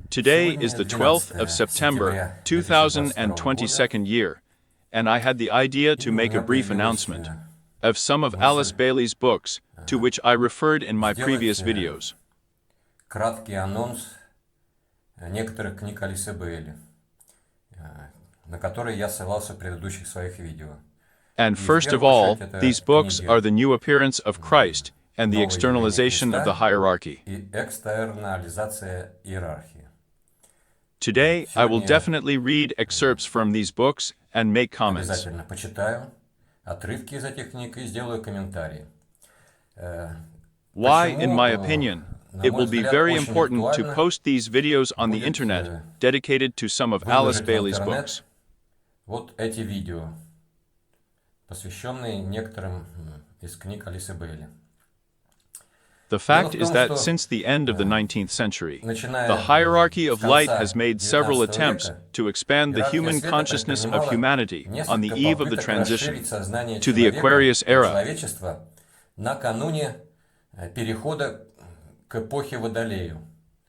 Today is the 12th of September, 2022 year, and I had the idea to make a brief announcement of some of Alice Bailey's books, to which I referred in my previous videos. Краткий анонс некоторых книг Алисы Бейли, на которые я ссылался в предыдущих своих видео. And first of all, these books are the new appearance of Christ and the externalization of the hierarchy. И экстернализация иерархии. Today, I will definitely read excerpts from these books and make comments. Обязательно почитаю отрывки из этих книг и сделаю комментарии. Why, in my opinion, it will be very important to post these videos on the internet dedicated to some of Alice Bailey's books. Вот эти видео, посвященные некоторым из книг Алисы Бейли. The fact is that since the end of the 19th century, the hierarchy of light has made several attempts to expand the human consciousness of humanity on the eve of the transition to the Aquarius era.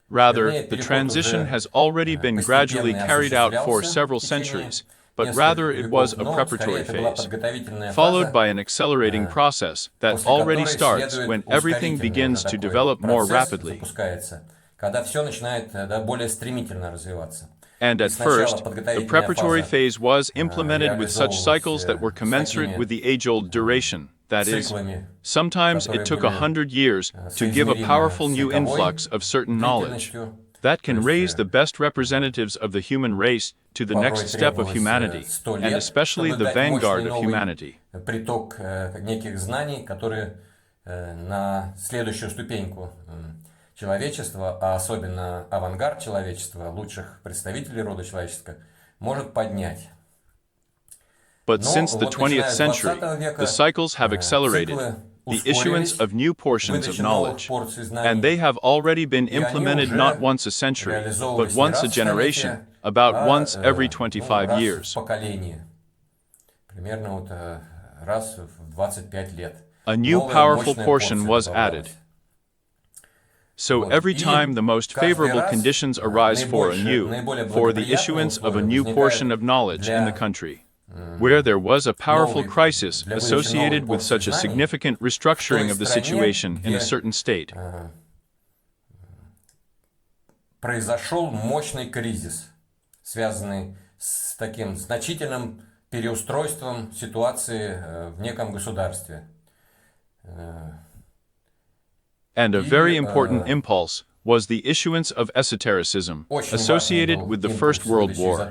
Rather, the transition has already been gradually carried out for several centuries, but rather it was a preparatory phase, followed by an accelerating process that already starts when everything begins to develop more rapidly. And at first, the preparatory phase was implemented with such cycles that were commensurate with the age-old duration. That is, sometimes it took 100 years to give a powerful new influx of certain knowledge that can raise the best representatives of the human race to the next step of humanity, and especially the vanguard of humanity. Приток неких знаний, которые на следующую ступеньку человечества, а особенно авангард человечества, лучших представителей рода человеческого, может поднять. But since the 20th century, the cycles have accelerated, the issuance of new portions of knowledge, and they have already been implemented not once a century, but once a generation, about once every 25 years. A new powerful portion was added. So every time the most favorable conditions arise for the issuance of a new portion of knowledge in the country, where there was a powerful crisis associated with such a significant restructuring of the situation in a certain state. Произошел мощный кризис, связанный с таким значительным переустройством ситуации в неком государстве. And a very important impulse was the issuance of esotericism associated with the First World War.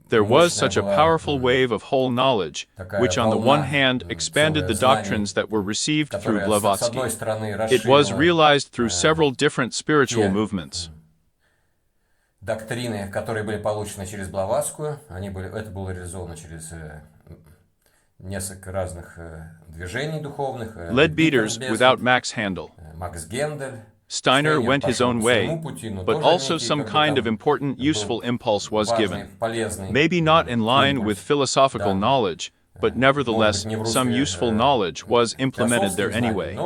There was such a powerful wave of whole knowledge, which on the one hand expanded the doctrines that were received through Blavatsky. It was realized through several different spiritual movements. Доктрины, которые были получены через Блаватскую, это было реализовано через несколько разных движений духовных. Leadbeaters without Max Handel. Макс Гендель. Steiner went his own way, but also some kind of important useful impulse was given. Maybe not in line with philosophical knowledge, but nevertheless some useful knowledge was implemented there anyway.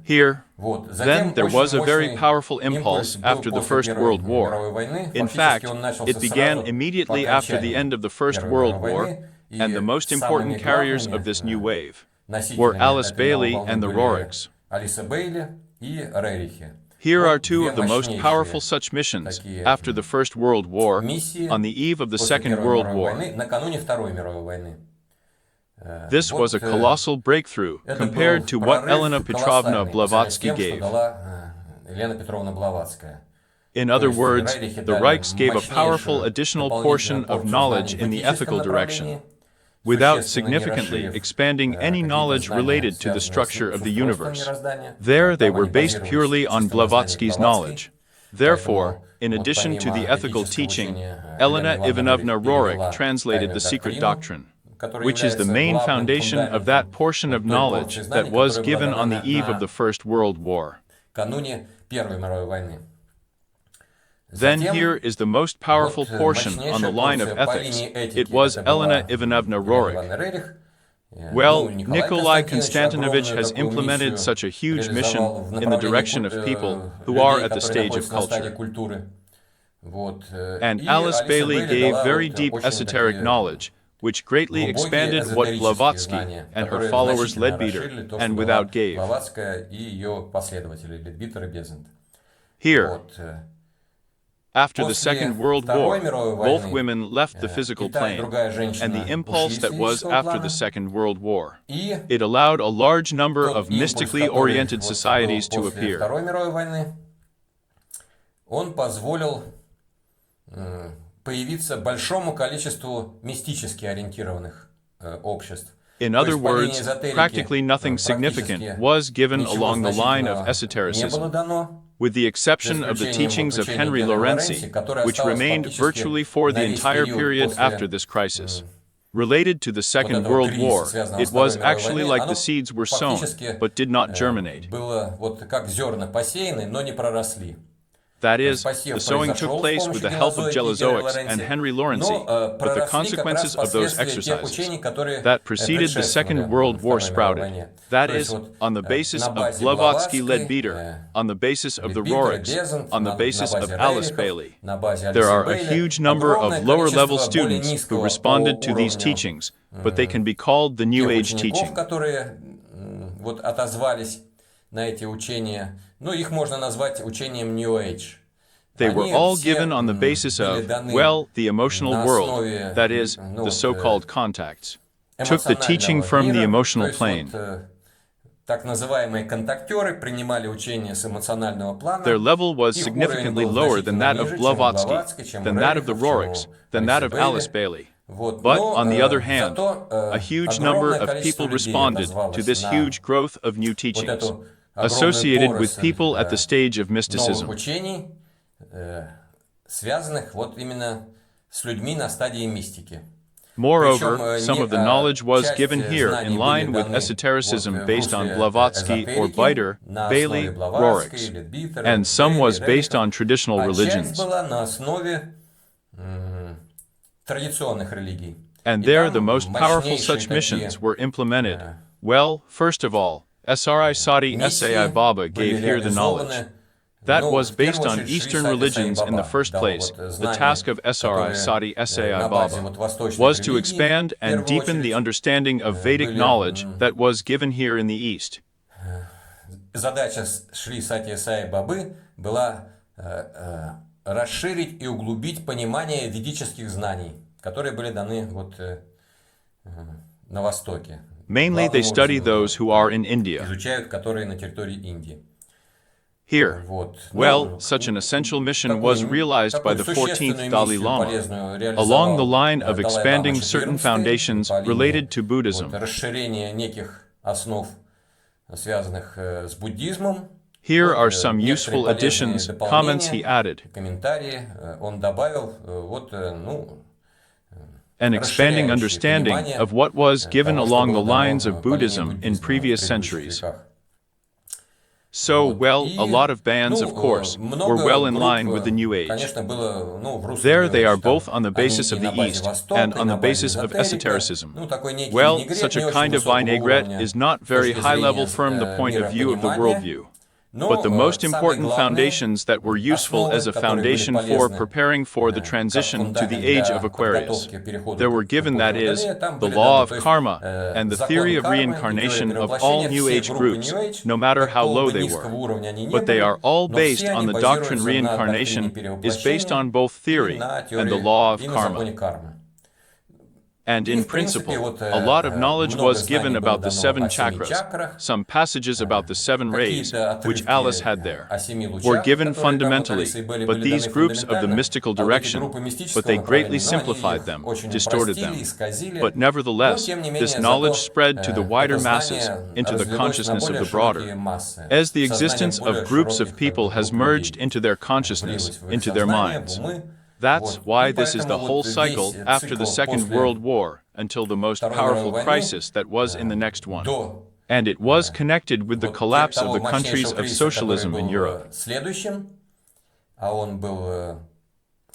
Here, then, there was a very powerful impulse after the First World War. In fact, it began immediately after the end of the First World War, and the most important carriers of this new wave were Alice Bailey and the Roriks. Here are two of the most powerful such missions after the First World War, on the eve of the Second World War. This was a colossal breakthrough compared to what Elena Petrovna Blavatsky gave. In other words, the Reichs gave a powerful additional portion of knowledge in the ethical direction, without significantly expanding any knowledge related to the structure of the universe. There they were based purely on Blavatsky's knowledge. Therefore, in addition to the ethical teaching, Elena Ivanovna Rorik translated the secret doctrine, which is the main foundation of that portion of knowledge that was given on the eve of the First World War. Then here is the most powerful portion on the line of ethics. It was Elena Ivanovna Rorik. Well, Nikolai Konstantinovich has implemented such a huge mission in the direction of people who are at the stage of culture. And Alice Bailey gave very deep esoteric knowledge, which greatly expanded what Blavatsky and her followers Leadbeater and Without gave. Here, after the Second World War, both women left the physical plane, and the impulse that was after the Second World War. It allowed a large number of mystically oriented societies to appear. Он позволил появиться большому количеству мистически ориентированных обществ. In other words, practically nothing significant was given along the line of esotericism, with the exception of the teachings of Henry Lorenzi, which remained virtually for the entire period after this crisis. Related to the Second World War, it was actually like the seeds were sown, but did not germinate. That is, the sowing took place with the help of Jelizoics and Henry Lorenzi, but the consequences of those exercises that preceded the Second World War sprouted. That is, on the basis of Blavatsky Leadbeater, on the basis of the Roriks, on the basis of Alice Bailey. There are a huge number of lower-level students who responded to these teachings, but they can be called the New Age teaching. Их можно назвать учением New Age. They were all given on the basis of, well, the emotional world, that is, the so-called contacts. Took the teaching from the emotional plane. Their level was significantly lower than that of Blavatsky, than that of the Roriks, than that of Alice Bailey. But, on the other hand, a huge number of people responded to this huge growth of new teachings, associated with people at the stage of mysticism. Moreover, some of the knowledge was given here in line with esotericism based on Blavatsky or Biter, Bailey, Roriks, and some was based on traditional religions. And there the most powerful such missions were implemented. Well, first of all, Sri Sati Sai Baba gave here the knowledge. That was based on Eastern religions in the first place. The task of Sri Sati Sai Baba was to expand and deepen the understanding of Vedic knowledge that was given here in the East. Задача Шри Сати Саи Бабы была расширить и углубить понимание ведических знаний, которые были даны на Востоке. Mainly they study those who are in India. Here, well, such an essential mission was realized by the 14th Dalai Lama, along the line of expanding certain foundations related to Buddhism. Here are some useful additions, comments he added. An expanding understanding of what was given along the lines of Buddhism in previous centuries. So, well, a lot of bands, of course, were well in line with the New Age. There they are both on the basis of the East and on the basis of esotericism. Well, such a kind of vinaigrette is not very high-level from the point of view of the worldview. But the most important foundations that were useful as a foundation for preparing for the transition to the Age of Aquarius. There were given, that is, the law of karma and the theory of reincarnation of all New Age groups, no matter how low they were. But they are all based on the doctrine reincarnation is based on both theory and the law of karma. And in principle, a lot of knowledge was given about the 7 chakras. Some passages about the 7 rays, which Alice had there, were given fundamentally, but these groups of the mystical direction, but they greatly simplified them, distorted them. But nevertheless, this knowledge spread to the wider masses, into the consciousness of the broader. As the existence of groups of people has merged into their consciousness, into their minds. That's why this is the whole cycle after the Second World War, until the most powerful crisis that was in the next one. And it was connected with the collapse of the countries of socialism in Europe. Он был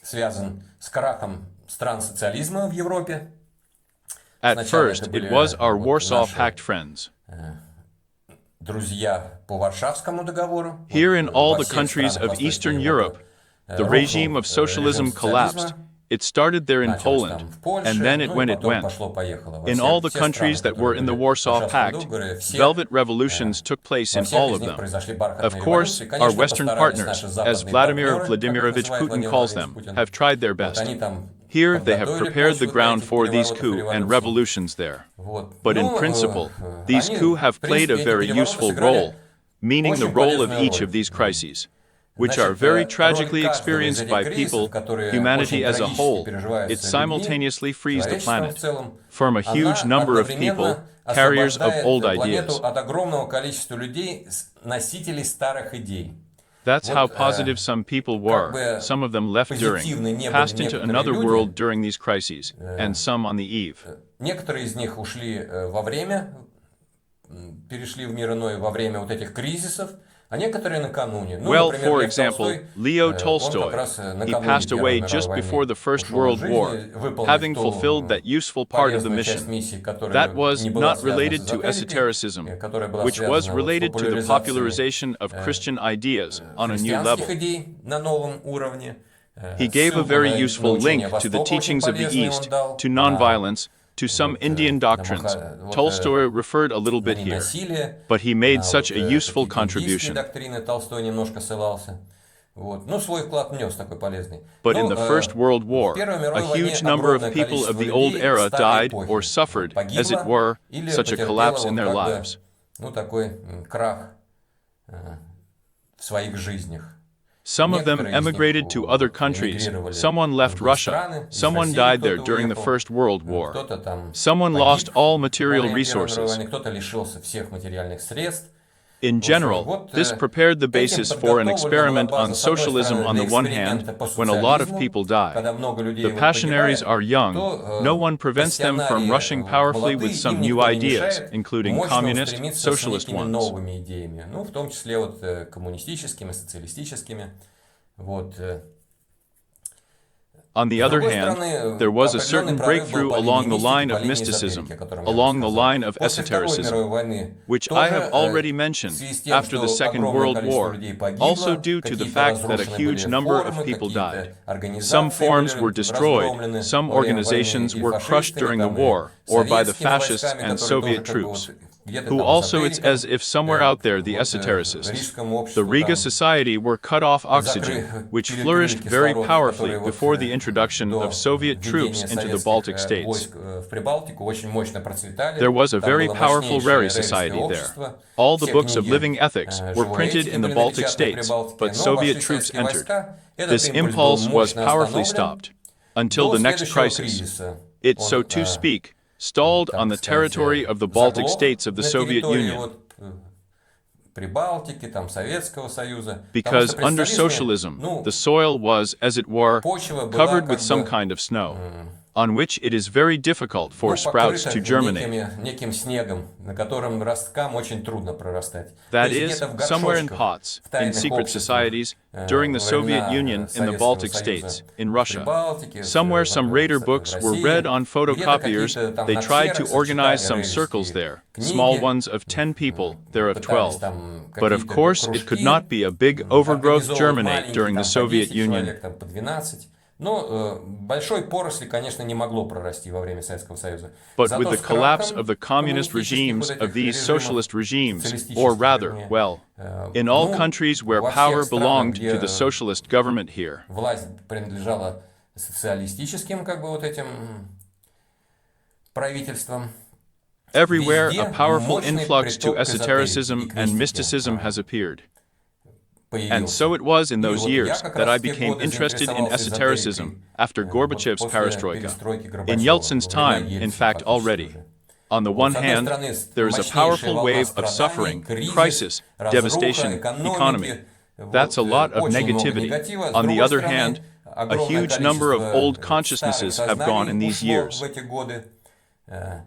связан с крахом стран социализма в Европе. At first, it was our Warsaw Pact friends. Друзья по Варшавскому договору. Here in all the countries of Eastern Europe, the regime of socialism collapsed. It started there in Poland, and then it went. In all the countries that were in the Warsaw Pact, velvet revolutions took place in all of them. Of course, our Western partners, as Vladimir Vladimirovich Putin calls them, have tried their best. Here they have prepared the ground for these coups and revolutions there. But in principle, these coups have played a very useful role, meaning the role of each of these crises, which are very tragically experienced by people, humanity as a whole. It simultaneously frees the planet from a huge number of people, carriers of old ideas. That's how positive some people were. Some of them left during, passed into another world during these crises, and some on the eve. Некоторые из них ушли во время, перешли в мир иной во время вот этих кризисов. Well, for example, Leo Tolstoy, he passed away just before the First World War, having fulfilled that useful part of the mission. That was not related to esotericism, which was related to the popularization of Christian ideas on a new level. He gave a very useful link to the teachings of the East, to nonviolence, to some Indian doctrines. Tolstoy referred a little bit here, but he made such a useful contribution. But in the First World War, a huge number of people of the old era died or suffered, as it were, such a collapse in their lives. Some of them emigrated to other countries, someone left Russia, someone died there during the First World War, someone lost all material resources. In general, this prepared the basis for an experiment on socialism on the one hand, when a lot of people die. The passionaries are young, no one prevents them from rushing powerfully with some new ideas, including communist, socialist ones. On the other hand, there was a certain breakthrough along the line of mysticism, along the line of esotericism, which I have already mentioned after the Second World War, also due to the fact that a huge number of people died. Some forms were destroyed, some organizations were crushed during the war, or by the fascists and Soviet troops, who also it's as if somewhere out there the esotericists, the Riga Society, were cut off oxygen, which flourished very powerfully before the introduction of Soviet troops into the Baltic states. There was a very powerful Rary Society there. All the books of living ethics were printed in the Baltic states, but Soviet troops entered. This impulse was powerfully stopped, until the next crisis. It, so to speak, stalled on the territory of the Baltic states of the Soviet Union. Because under socialism, the soil was, as it were, covered with some kind of snow, on which it is very difficult for sprouts to germinate. That is, somewhere in pots, in secret societies, during the Soviet Union, in the Baltic states, in Russia. Somewhere some Raider books were read on photocopiers. They tried to organize some circles there, small ones of 10 people, there of 12. But of course it could not be a big overgrowth germinate during the Soviet Union. But with the collapse of the communist regimes, of these socialist regimes, or rather, well, in all countries where power belonged to the socialist government here, everywhere a powerful influx to esotericism and mysticism has appeared. And so it was in those years that I became interested in esotericism, after Gorbachev's perestroika. In Yeltsin's time, in fact, already. On the one hand, there is a powerful wave of suffering, crisis, devastation, economy. That's a lot of negativity. On the other hand, a huge number of old consciousnesses have gone in these years.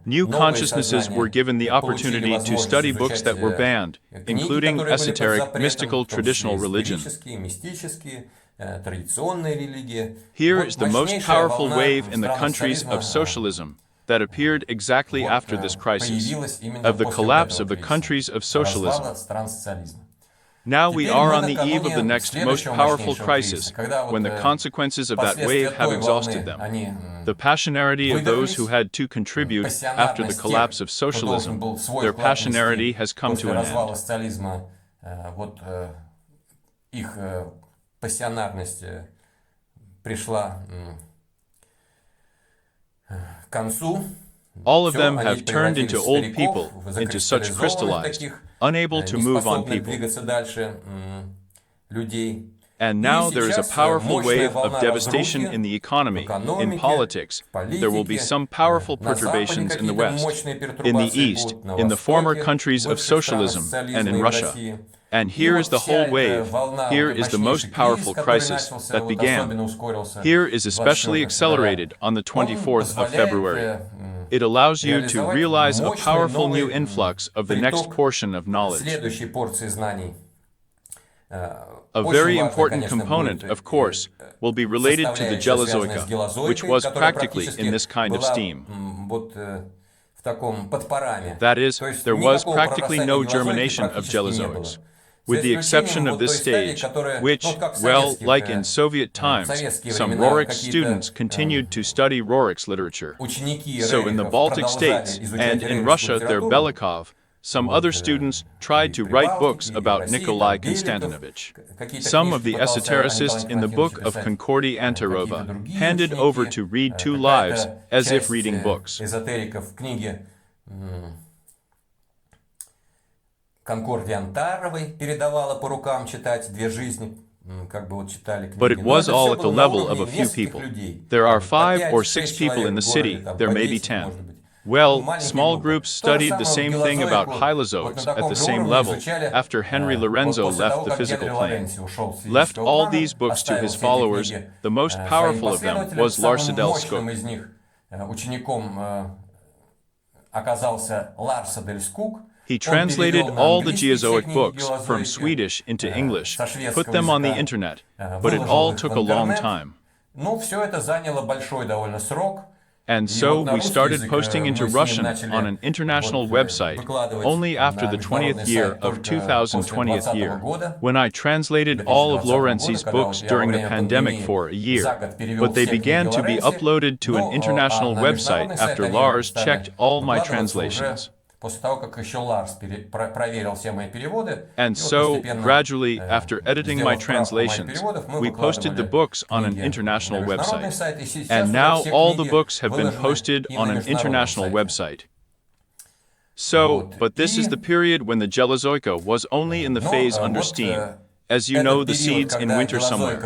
New consciousnesses were given the opportunity to study books that were banned, including esoteric, mystical, traditional religion. Here is the most powerful wave in the countries of socialism, that appeared exactly after this crisis, появилась именно of the после вот collapse этого of the кризиса, countries of socialism. развала стран социализма. Now we Теперь are мы on the eve of the накануне next most следующего powerful мощнейшего crisis, кризиса, когда when the consequences of that последствия wave have той exhausted волны, them. они The passionarity of those who had to contribute after the пассионарность collapse тех, of кто должен socialism, был свой their вклад passionarity внести has come to после an развала end. социализма, их пассионарность пришла к концу. All of Всё, them они have turned превратились into в old стариков, people, в into such закристаллизованных crystallized, таких, unable to move on неспособных people. двигаться дальше людей. And И now there is a сейчас powerful мощная wave волна of devastation разрухи in the economy, в экономике, in politics. There will be политике. some powerful На Западе perturbations in the какие-то West, мощные in the пертурбации East, будут, на in the former Востоке, countries of бывших странах socialism, социализма and in и в Russia. России. And И here вот is the вся whole эта wave. волна, Here вот is этот the most мощнейший powerful кризис, который crisis начался, that вот began. особенно ускорился Here is especially 24 accelerated on the он 24th of позволяет February. It allows you to реализовать realize a мощный powerful new новый influx of the next приток portion of knowledge. следующей порции знаний. A very important component, of course, will be related to the Jelazoika, which was practically in this kind of steam. That is, there was practically no germination of Jelazoics, with the exception of this stage, which, well, like in Soviet times, some Rorik's students continued to study Rorik's literature. So in the Baltic states, and in Russia their Belikov, some other students tried to write books about Nikolai Konstantinovich. Some of the esotericists in the book of Concordi Antarova handed over to read two lives as if reading books. Конкордии Антаровой передавала по рукам читать две жизни, как бы вот читали книги. But it was all at the level of a few people. There are 5 or 6 people in the city, there may be 10. Well, small groups studied the same thing about hylozoics at the same level after Henry Lorenzo left the physical plane. Left all these books to his followers, the most powerful of them was Lars Adel Skog. Учеником оказался Ларс Адель Скук. He translated all the Geozoic books from Swedish into English, put them on the internet, but it all took a long time. Ну, все это заняло большой довольно срок. And so we started posting into Russian on an international website only after the 20th year of 2020th year, when I translated all of Lawrence's books during the pandemic for a year. But they began to be uploaded to an international website after Lars checked all my translations. And so, gradually, after editing my translations, we posted the books on an international website. And now all the books have been posted on an international website. So, but this is the period when the Jelazoika was only in the phase under steam. As you know, the seeds in winter somewhere.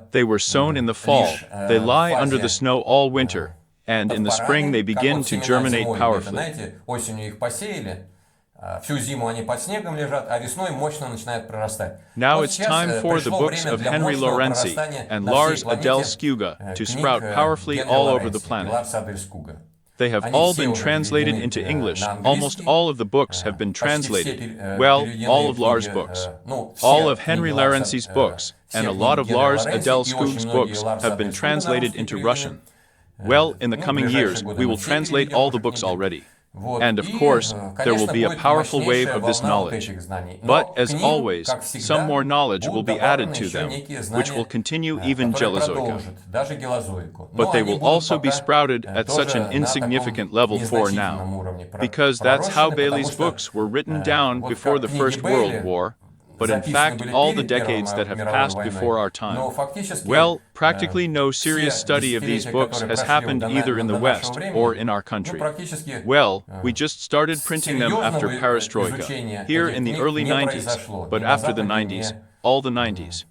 They were sown in the fall. They lie under the snow all winter. And in the spring they begin to germinate powerfully. Now it's time for the books of Henry Lorenzi and Lars Adel Skuga to sprout powerfully all over the planet. They have all been translated into English. Almost all of the books have been translated. Well, all of Lars' books. All of Henry Lorenzi's books and a lot of Lars Adel Skug's books have been translated into Russian. Well, in the coming years, we will translate all the books already. And of course, there will be a powerful wave of this knowledge. But, as always, some more knowledge will be added to them, which will continue even Jelazoika. But they will also be sprouted at such an insignificant level for now, because that's how Bailey's books were written down before the First World War, but in fact all the decades that have passed before our time. Well, practically no serious study of these books has happened either in the West or in our country. Well, we just started printing them after Perestroika, here in the early 90s, but after the 90s, all the 90s.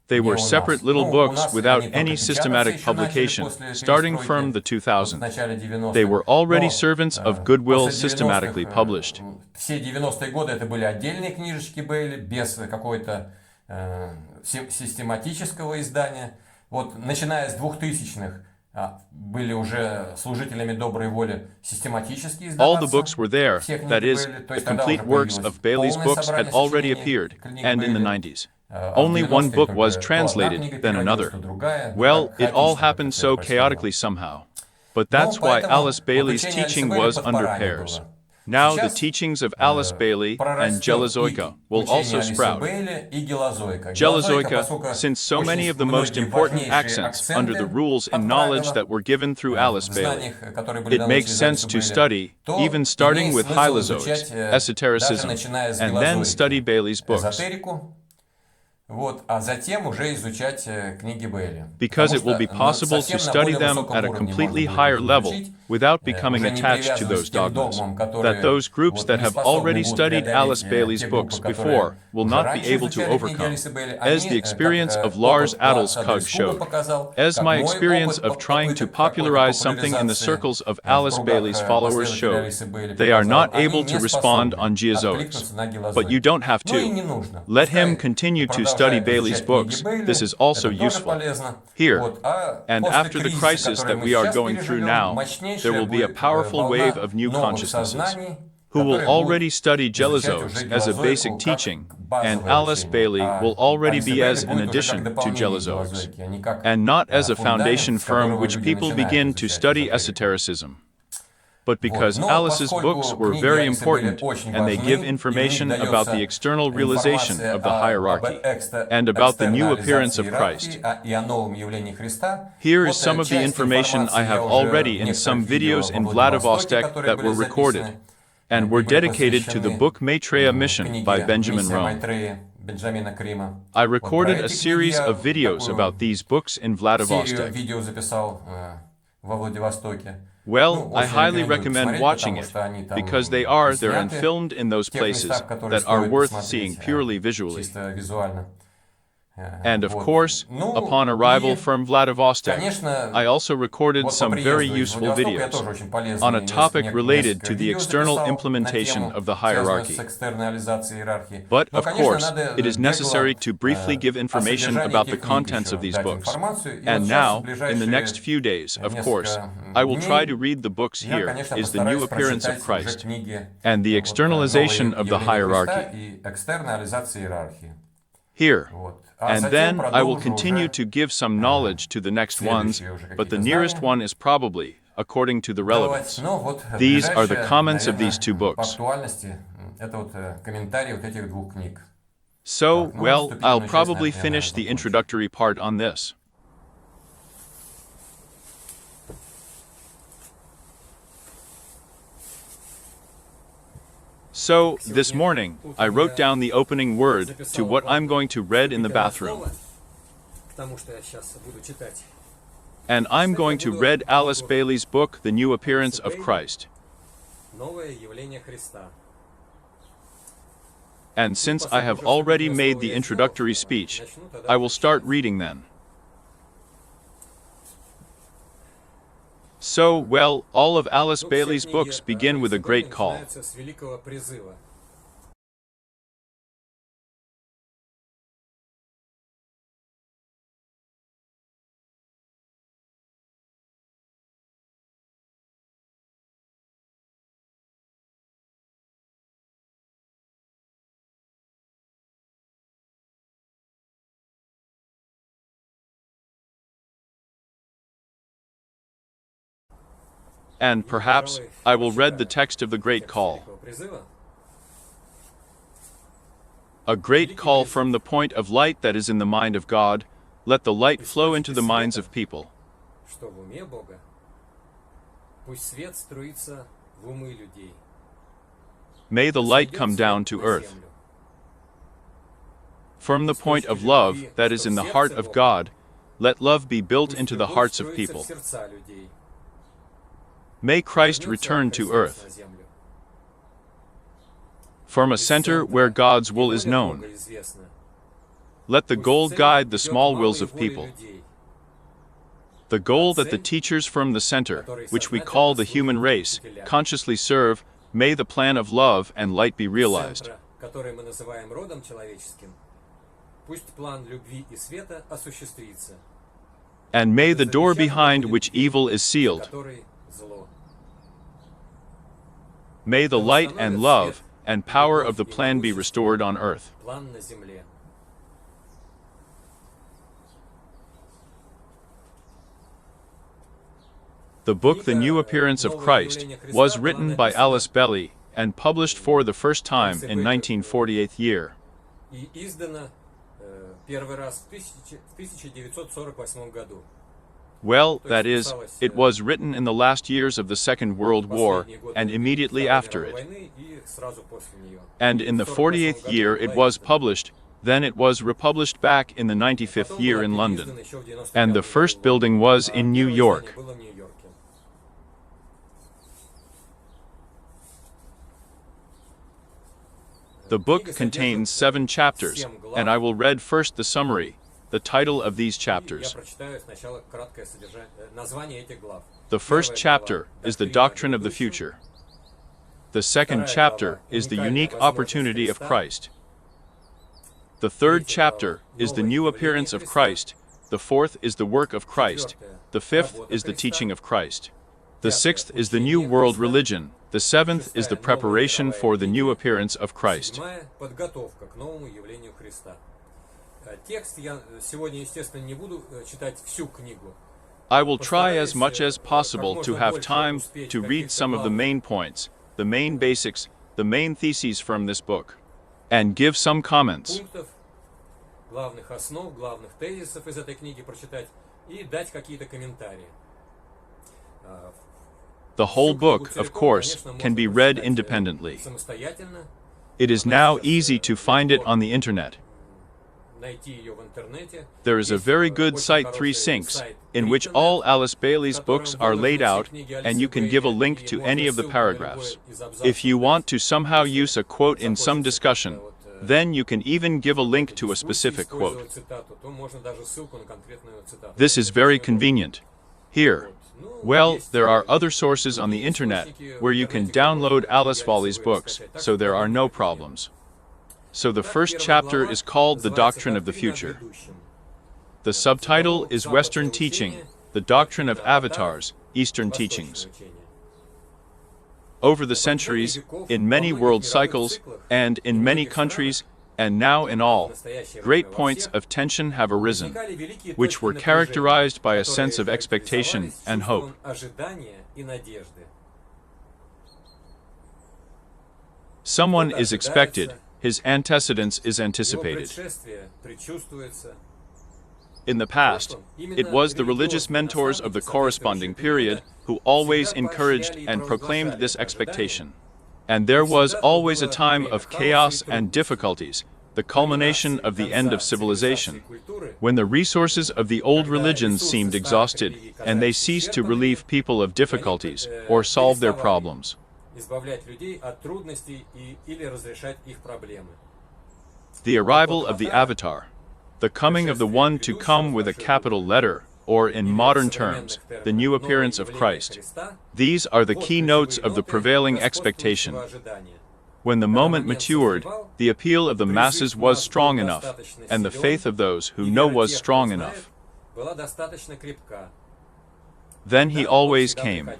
They were separate little books without any systematic publication, starting from the 2000s. They were already servants of goodwill systematically published. Все 90-е годы это были отдельные книжечки Бейли, без какой-то систематического издания. Вот, начиная с 2000-х, были уже служителями доброй воли систематически издаваться. All the books were there, that is, the complete works of Bailey's books had already appeared, and in the 90s. Only one book was translated, then another. Well, it all happened so chaotically somehow. But Но that's why поэтому Alice Bailey's учение teaching Альцибели was under подпоране pairs. было. Now the Сейчас teachings of Alice Bailey and прорастет Jelizoika и will учение also Алисы sprout. Бейли и Гелозойка. Jelizoika, поскольку since so очень many of the most многие important важнейшие accents under the акценты rules in knowledge подправила that were given through Alice в Bailey, знаниях, которые были it даны makes через sense Алису to Бейли, study, то even starting имеет with смысл Hylozoics, изучать даже esotericism, начиная с and then study Гелозойки, Bailey's books, эзотерику, а затем уже изучать книги Бейли. because Потому it will be что possible to совсем на study более them высоком at a уровне можно completely будет higher их level изучить, without becoming уже не attached to привязываясь those к тем dogmas, догмам, that которые those groups that не have способны already будут studied Alice преодолеть Bailey's те books группы, которые before will уже not be раньше able to изучали книги overcome. Алисы Бейли. As the Они, experience как of Lars опыт Adol's Ларса Kug Адльскуга showed, показал, as как my мой experience опыт of trying to какой-то popularize something in the популяризации circles of в Alice кругах Bailey's followers последователей showed, Алисы Бейли they are показал, not они able to не respond on способны Geozoics. откликнуться на But you Гелозойку. don't have Ну и to. не нужно. Let him Пускай continue to study продолжает Bailey's изучать книги books. Бейли, This is also это тоже useful. полезно. Here, А and после after the кризиса, crisis который that мы we are сейчас going through переживем, now, there мощнейшая will be a будет powerful wave волна of new новых consciousnesses, сознаний, who will которые already будут study изучать Jelizoics уже as a basic Гелозойку как teaching, and базовое Alice учение. Bailey А will already Алиса be Бейли as an будет уже как addition to дополнение Jelizoics, Гелозойки, а не как and not as a foundation фундамент, с from которого which люди people начинают begin to изучать study эзотерику. esotericism. But because Но Alice's books поскольку were книги very Алисы Бейли important очень and they важны, give и в information них about the дается external realization информация of the hierarchy and about the new appearance of Christ, и о новом явлении Христа, here is some of the часть information I информации have я уже already в in некоторых some видео videos во in Владивостоке, Vladivostok которые that были were recorded записаны, and were и были dedicated to the посвящены book Maitreya Mission книге by Benjamin «Миссия Rome. Майтрея» Бенджамина Крима. I Вот про recorded a эти книги series я of videos такую about these books in серию Vladivostok. видео записал во Владивостоке. Well, I Очень highly рекомендую recommend посмотреть, watching потому it, что они там because they are there and сняты filmed in those в тех places местах, которые that are стоит worth посмотреть seeing purely visually. чисто визуально. And of Вот. course, Ну, upon arrival и, from Vladivostok, конечно, I also recorded вот по some very приезду из useful Владивостока я videos тоже очень полезные on a topic related несколько to the видео external записал на implementation тему, of the связанную hierarchy. с экстернализацией иерархии. But, Но, of конечно, course, надо it is necessary to briefly give о information содержании about the этих книг contents еще of these дать books. информацию. И And вот сейчас, now, в in the next ближайшие few days, of course, несколько I will try to дней read the books я, here конечно, is the new постараюсь appearance of прочитать уже Christ книги and the externalization новые of the явления Христа hierarchy. и экстернализации иерархии. Here. Вот. And затем then I will продолжу continue уже to give some knowledge to the next ones, следующие уже but the какие-то nearest знания. one is probably, according to the relevance. Ну, вот, These are the ближайшее, comments of наверное, these two по books. актуальности это вот комментарии вот этих двух книг. So, Так, ну, well, I'll вступительную часть, probably наверное, finish the закончу. introductory part on this. So, this morning, I wrote down the opening word to what I'm going to read in the bathroom. And I'm going to read Alice Bailey's book, The New Appearance of Christ. And since I have already made the introductory speech, I will start reading then. So, well, all of Alice Bailey's books begin with a great call. And perhaps I will read the text of the great call. A great call from the point of light that is in the mind of God. Let the light flow into the minds of people. May the light come down to earth. From the point of love that is in the heart of God, let love be built into the hearts of people. May Christ return to earth. From a center where God's will is known, let the goal guide the small wills of people. The goal that the teachers from the center, which we call the human race, consciously serve, may the plan of love and light be realized. And may the door behind which evil is sealed, may the light and love and power of the plan be restored on earth. The book The New Appearance of Christ was written by Alice Bailey and published for the first time in 1948 year. И издано первый раз в 1948 году. Well, that is, it was written in the last years of the Second World War and immediately after it. And in the 48th year it was published, then it was republished back in the 95th year in London. And the first building was in New York. The book contains 7 chapters, and I will read first the summary, the title of these chapters. The first chapter is the doctrine of the future. The second chapter is the unique opportunity of Christ. The third chapter is the new appearance of Christ. The fourth is the work of Christ. The fifth is the teaching of Christ. The sixth is the new world religion. The seventh is the preparation for the new appearance of Christ. I will try as much as possible to have time to read some of the main points, the main basics, the main theses from this book, and give some comments. The whole book, of course, can be read independently. It is now easy to find it on the internet. There is a very good site 3syncs, in which all Alice Bailey's books are laid out, and you can give a link to any of the paragraphs. If you want to somehow use a quote in some discussion, then you can even give a link to a specific quote. This is very convenient. Here, well, there are other sources on the internet where you can download Alice Bailey's books, so there are no problems. So the first chapter is called The Doctrine of the Future. The subtitle is Western Teaching, the Doctrine of Avatars, Eastern Teachings. Over the centuries, in many world cycles, and in many countries, and now in all, great points of tension have arisen, which were characterized by a sense of expectation and hope. Someone is expected, his antecedence is anticipated. In the past, it was the religious mentors of the corresponding period who always encouraged and proclaimed this expectation. And there was always a time of chaos and difficulties, the culmination of the end of civilization, when the resources of the old religions seemed exhausted, and they ceased to relieve people of difficulties or solve their problems. The arrival of the Avatar, the coming of the one to come with a capital letter, or in modern terms, the new appearance of Christ. These are the keynotes of the prevailing expectation. When the moment matured, the appeal of the masses was strong enough, and the faith of those who know was strong enough. Then he always came.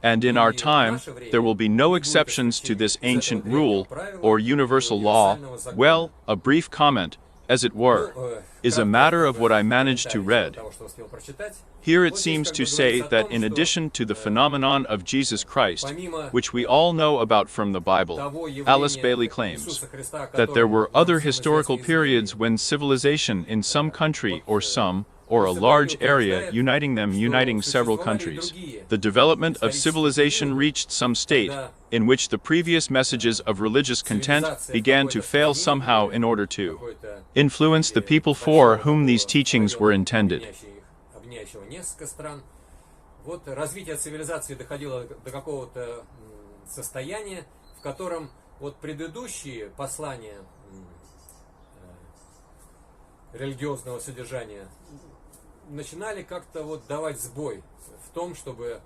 And in our time, there will be no exceptions to this ancient rule, or universal law. Well, a brief comment, as it were, is a matter of what I managed to read. Here it seems to say that in addition to the phenomenon of Jesus Christ, which we all know about from the Bible, Alice Bailey claims that there were other historical periods when civilization in some country or a large area uniting several countries. The development of civilization reached some state in which the previous messages of religious content began to fail somehow in order to influence the people for whom these teachings were intended. Развитие цивилизации доходило до какого-то состояния, в котором предыдущие послания религиозного содержания начинали как-то давать сбой в том, чтобы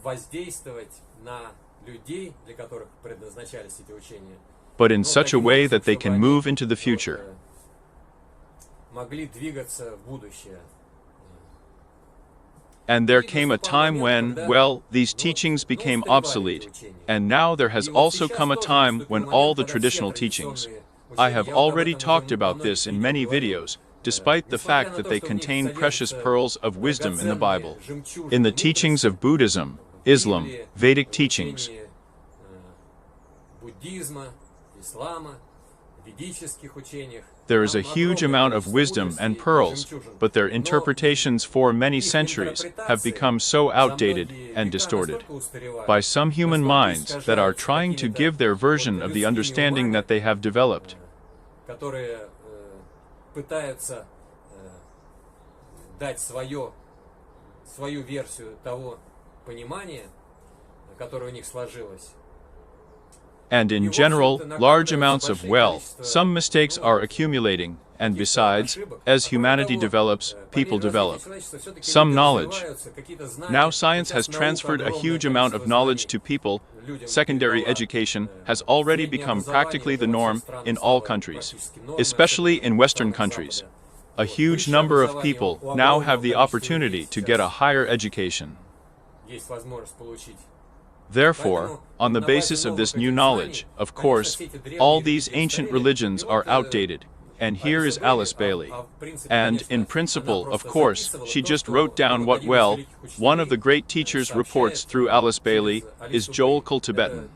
воздействовать на людей, для которых предназначались эти учения. But in such a way that they can move into the future. Могли двигаться в будущее. And there came a time when, well, these teachings became obsolete, and now there has also come a time when all the traditional teachings. I have already talked about this in many videos, despite the fact that they contain precious pearls of wisdom in the Bible. In the teachings of Buddhism, Islam, Vedic teachings, there is a huge amount of wisdom and pearls, but their interpretations for many centuries have become so outdated and distorted by some human minds that are trying to give their version of the understanding that they have developed. And in general, large amounts of some mistakes are accumulating, and besides, as humanity develops, people develop some knowledge. Now science has transferred a huge amount of knowledge to people. Secondary education has already become practically the norm in all countries, especially in Western countries. A huge number of people now have the opportunity to get a higher education. Therefore, on the basis of this new knowledge, of course, all these ancient religions are outdated, and here is Alice Bailey. And, in principle, of course, she just wrote down what one of the great teachers reports through Alice Bailey is Joel Tibetan.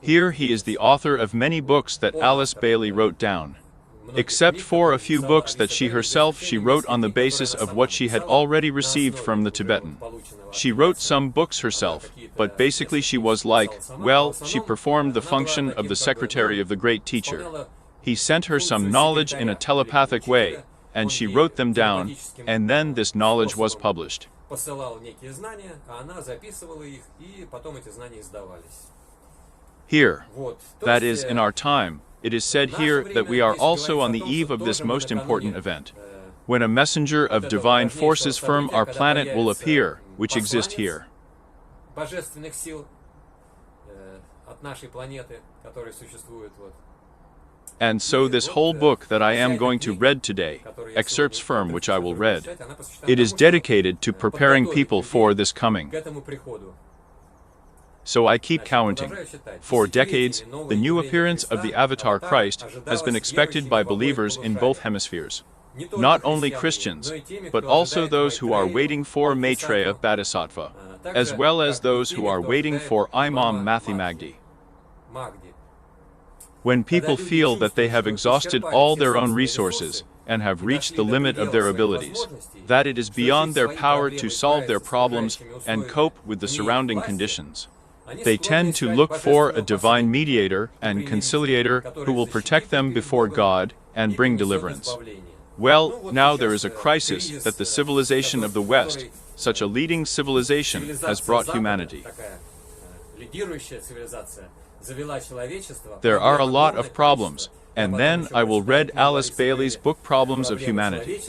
Here he is the author of many books that Alice Bailey wrote down. Except for a few books that she wrote on the basis of what she had already received from the Tibetan. She wrote some books herself, but basically she was she performed the function of the secretary of the great teacher. He sent her some knowledge in a telepathic way, and she wrote them down, and then this knowledge was published. Here, that is, in our time, it is said here that we are also on the eve of this most important event, when a messenger of divine forces from our planet will appear, which exist here. And so this whole book that I am going to read today, excerpts from which I will read, it is dedicated to preparing people for this coming. So I keep counting. For decades, the new appearance of the Avatar Christ has been expected by believers in both hemispheres. Not only Christians, but also those who are waiting for Maitreya Bodhisattva, as well as those who are waiting for Imam Mahdi Mahdi. When people feel that they have exhausted all their own resources and have reached the limit of their abilities, that it is beyond their power to solve their problems and cope with the surrounding conditions, they tend to look for a divine mediator and conciliator who will protect them before God and bring deliverance. Well, now there is a crisis that the civilization of the West, such a leading civilization, has brought humanity. There are a lot of problems, and then I will read Alice Bailey's book Problems of Humanity,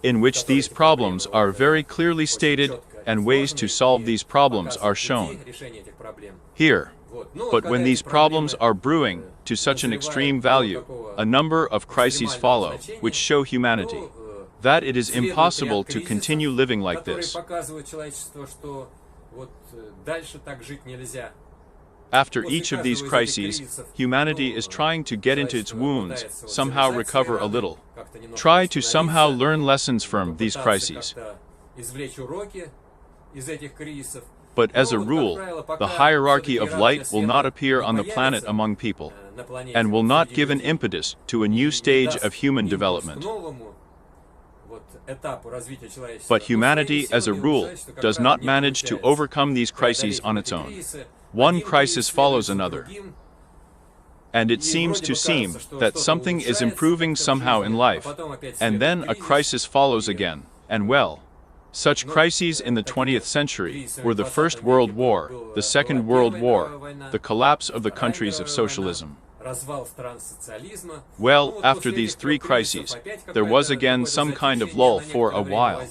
in which these problems are very clearly stated and ways to solve these problems are shown here. But when these problems are brewing to such an extreme value, a number of crises follow, which show humanity that it is impossible to continue living like this. After each of these crises, humanity is trying to get into its wounds, somehow recover a little, try to somehow learn lessons from these crises. But as a rule, the hierarchy of light will not appear on the planet among people, and will not give an impetus to a new stage of human development. But humanity, as a rule, does not manage to overcome these crises on its own. One crisis follows another. And it seems that something is improving somehow in life, and then a crisis follows again, and such crises in the 20th century were the First World War, the Second World War, the collapse of the countries of socialism. Well, after these three crises, there was again some kind of lull for a while.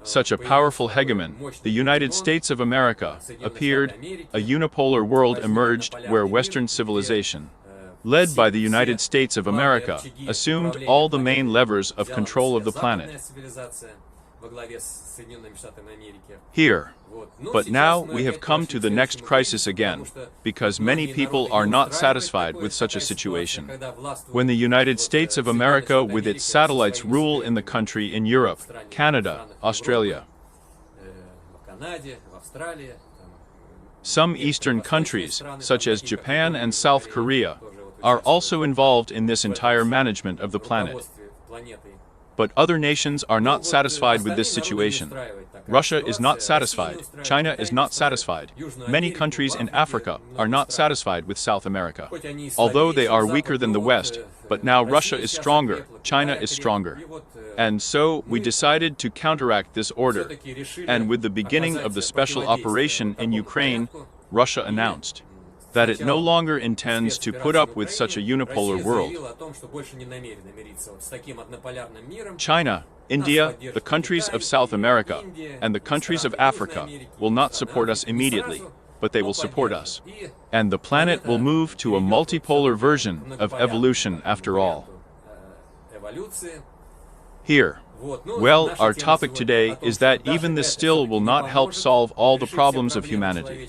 Such a powerful hegemon, the United States of America, appeared, a unipolar world emerged where Western civilization, led by the United States of America, assumed all the main levers of control of the planet. Here. But now we have come to the next crisis again, because many people are not satisfied with such a situation. When the United States of America with its satellites rule in the country in Europe, Canada, Australia, some Eastern countries, such as Japan and South Korea, are also involved in this entire management of the planet. But other nations are not satisfied with this situation. Russia is not satisfied. China is not satisfied. Many countries in Africa are not satisfied with South America. Although they are weaker than the West, but now Russia is stronger, China is stronger. And so we decided to counteract this order. And with the beginning of the special operation in Ukraine, Russia announced that it no longer intends to put up with such a unipolar world. China, India, the countries of South America, and the countries of Africa will not support us immediately, but they will support us. And the planet will move to a multipolar version of evolution after all. Here. Well, our topic today is that even this still will not help solve all the problems of humanity,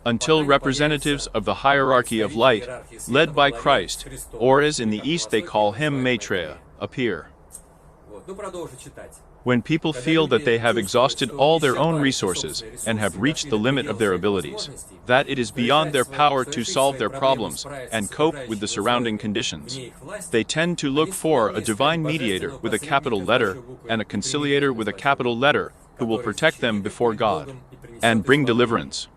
until representatives of the hierarchy of light, led by Christ, or as in the East they call him Maitreya, appear. When people feel that they have exhausted all their own resources and have reached the limit of their abilities, that it is beyond their power to solve their problems and cope with the surrounding conditions, they tend to look for a divine mediator with a capital letter and a conciliator with a capital letter who will protect them before God and bring deliverance.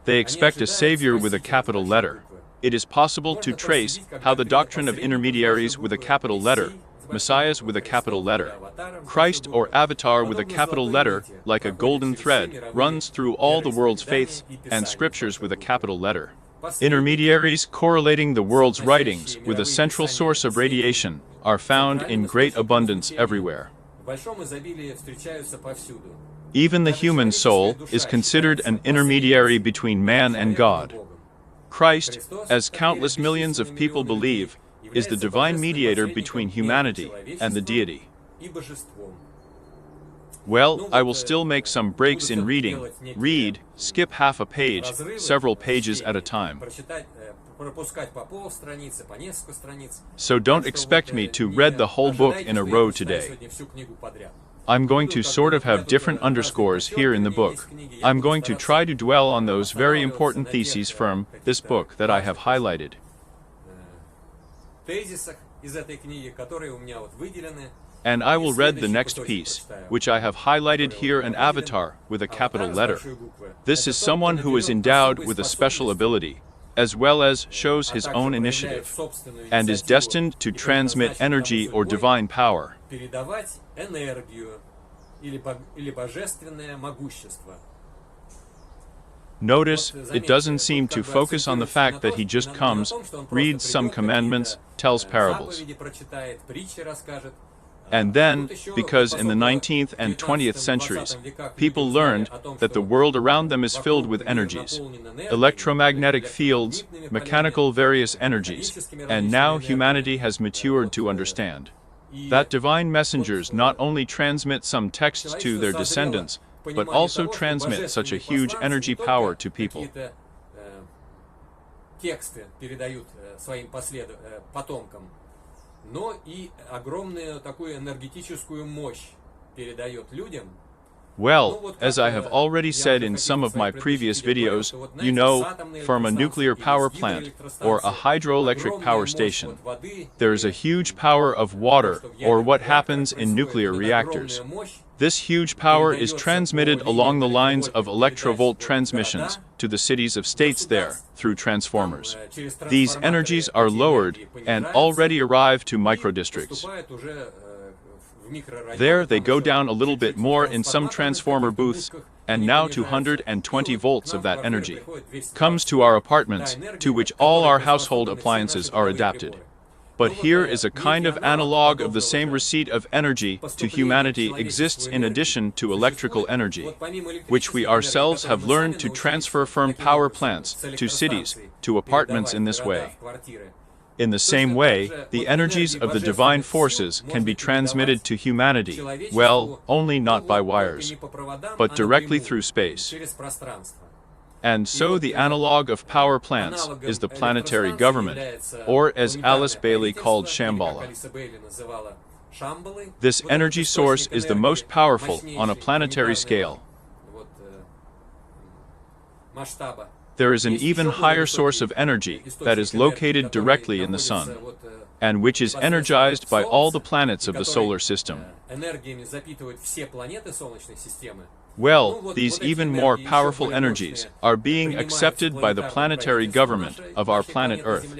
They expect a savior with a capital letter. It is possible to trace how the doctrine of intermediaries with a capital letter, messiahs with a capital letter, Christ or avatar with a capital letter, like a golden thread, runs through all the world's faiths and scriptures with a capital letter. Intermediaries correlating the world's writings with a central source of radiation are found in great abundance everywhere. Even the human soul is considered an intermediary between man and God. Christ, as countless millions of people believe, is the divine mediator between humanity and the deity. Well, I will still make some breaks in reading, read, skip half a page, several pages at a time. So don't expect me to read the whole book in a row today. I'm going to sort of have different underscores here in the book. I'm going to try to dwell on those very important theses from this book that I have highlighted. And I will read the next piece, which I have highlighted here, an avatar with a capital letter. This is someone who is endowed with a special ability, as well as shows his own initiative, and is destined to transmit energy or divine power. Notice, it doesn't seem to focus on the fact that he just comes, reads some commandments, tells parables. And then, because in the 19th and 20th centuries, people learned that the world around them is filled with energies, electromagnetic fields, mechanical various energies, and now humanity has matured to understand that divine messengers not only transmit some texts to their descendants, but also transmit such a huge energy power to people. Well, as I have already said in some of my previous videos, you know, from a nuclear power plant or a hydroelectric power station, there is a huge power of water, or what happens in nuclear reactors. This huge power is transmitted along the lines of electrovolt transmissions to the cities of states there through transformers. These energies are lowered and already arrive to microdistricts. There they go down a little bit more in some transformer booths, and now 220 volts of that energy comes to our apartments, to which all our household appliances are adapted. But here is a kind of analog of the same receipt of energy to humanity exists in addition to electrical energy, which we ourselves have learned to transfer from power plants to cities, to apartments in this way. In the same way, the energies of the divine forces can be transmitted to humanity, well, only not by wires, but directly through space. And so the analog of power plants is the planetary government, or as Alice Bailey called Shambhala. This energy source is the most powerful on a planetary scale. There is an even higher source of energy that is located directly in the Sun, and which is energized by all the planets of the solar system. Well, these even more powerful energies are being accepted by the planetary government of our planet Earth.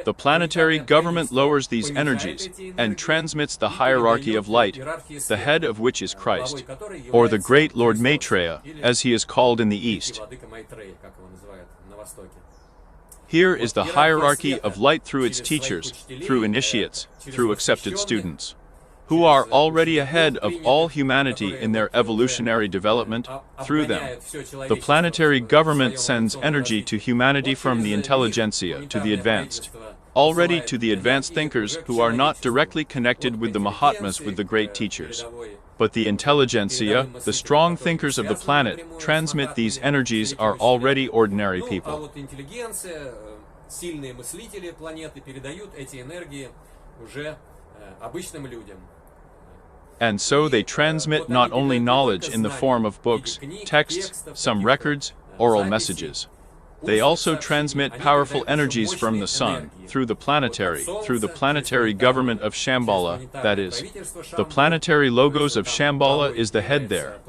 The planetary government lowers these energies and transmits the hierarchy of light, the head of which is Christ, or the great Lord Maitreya, as he is called in the East. Here is the hierarchy of light through its teachers, through initiates, through accepted students, who are already ahead of all humanity in their evolutionary development. Through them, the planetary government sends energy to humanity from the intelligentsia to the advanced, already to the advanced thinkers who are not directly connected with the Mahatmas, with the great teachers. But the intelligentsia, the strong thinkers of the planet, transmit these energies are already ordinary people. And so they transmit not only knowledge in the form of books, texts, some records, oral messages. They also transmit powerful energies from the Sun, through the planetary government of Shambhala, that is, the planetary logos of Shambhala is the head there.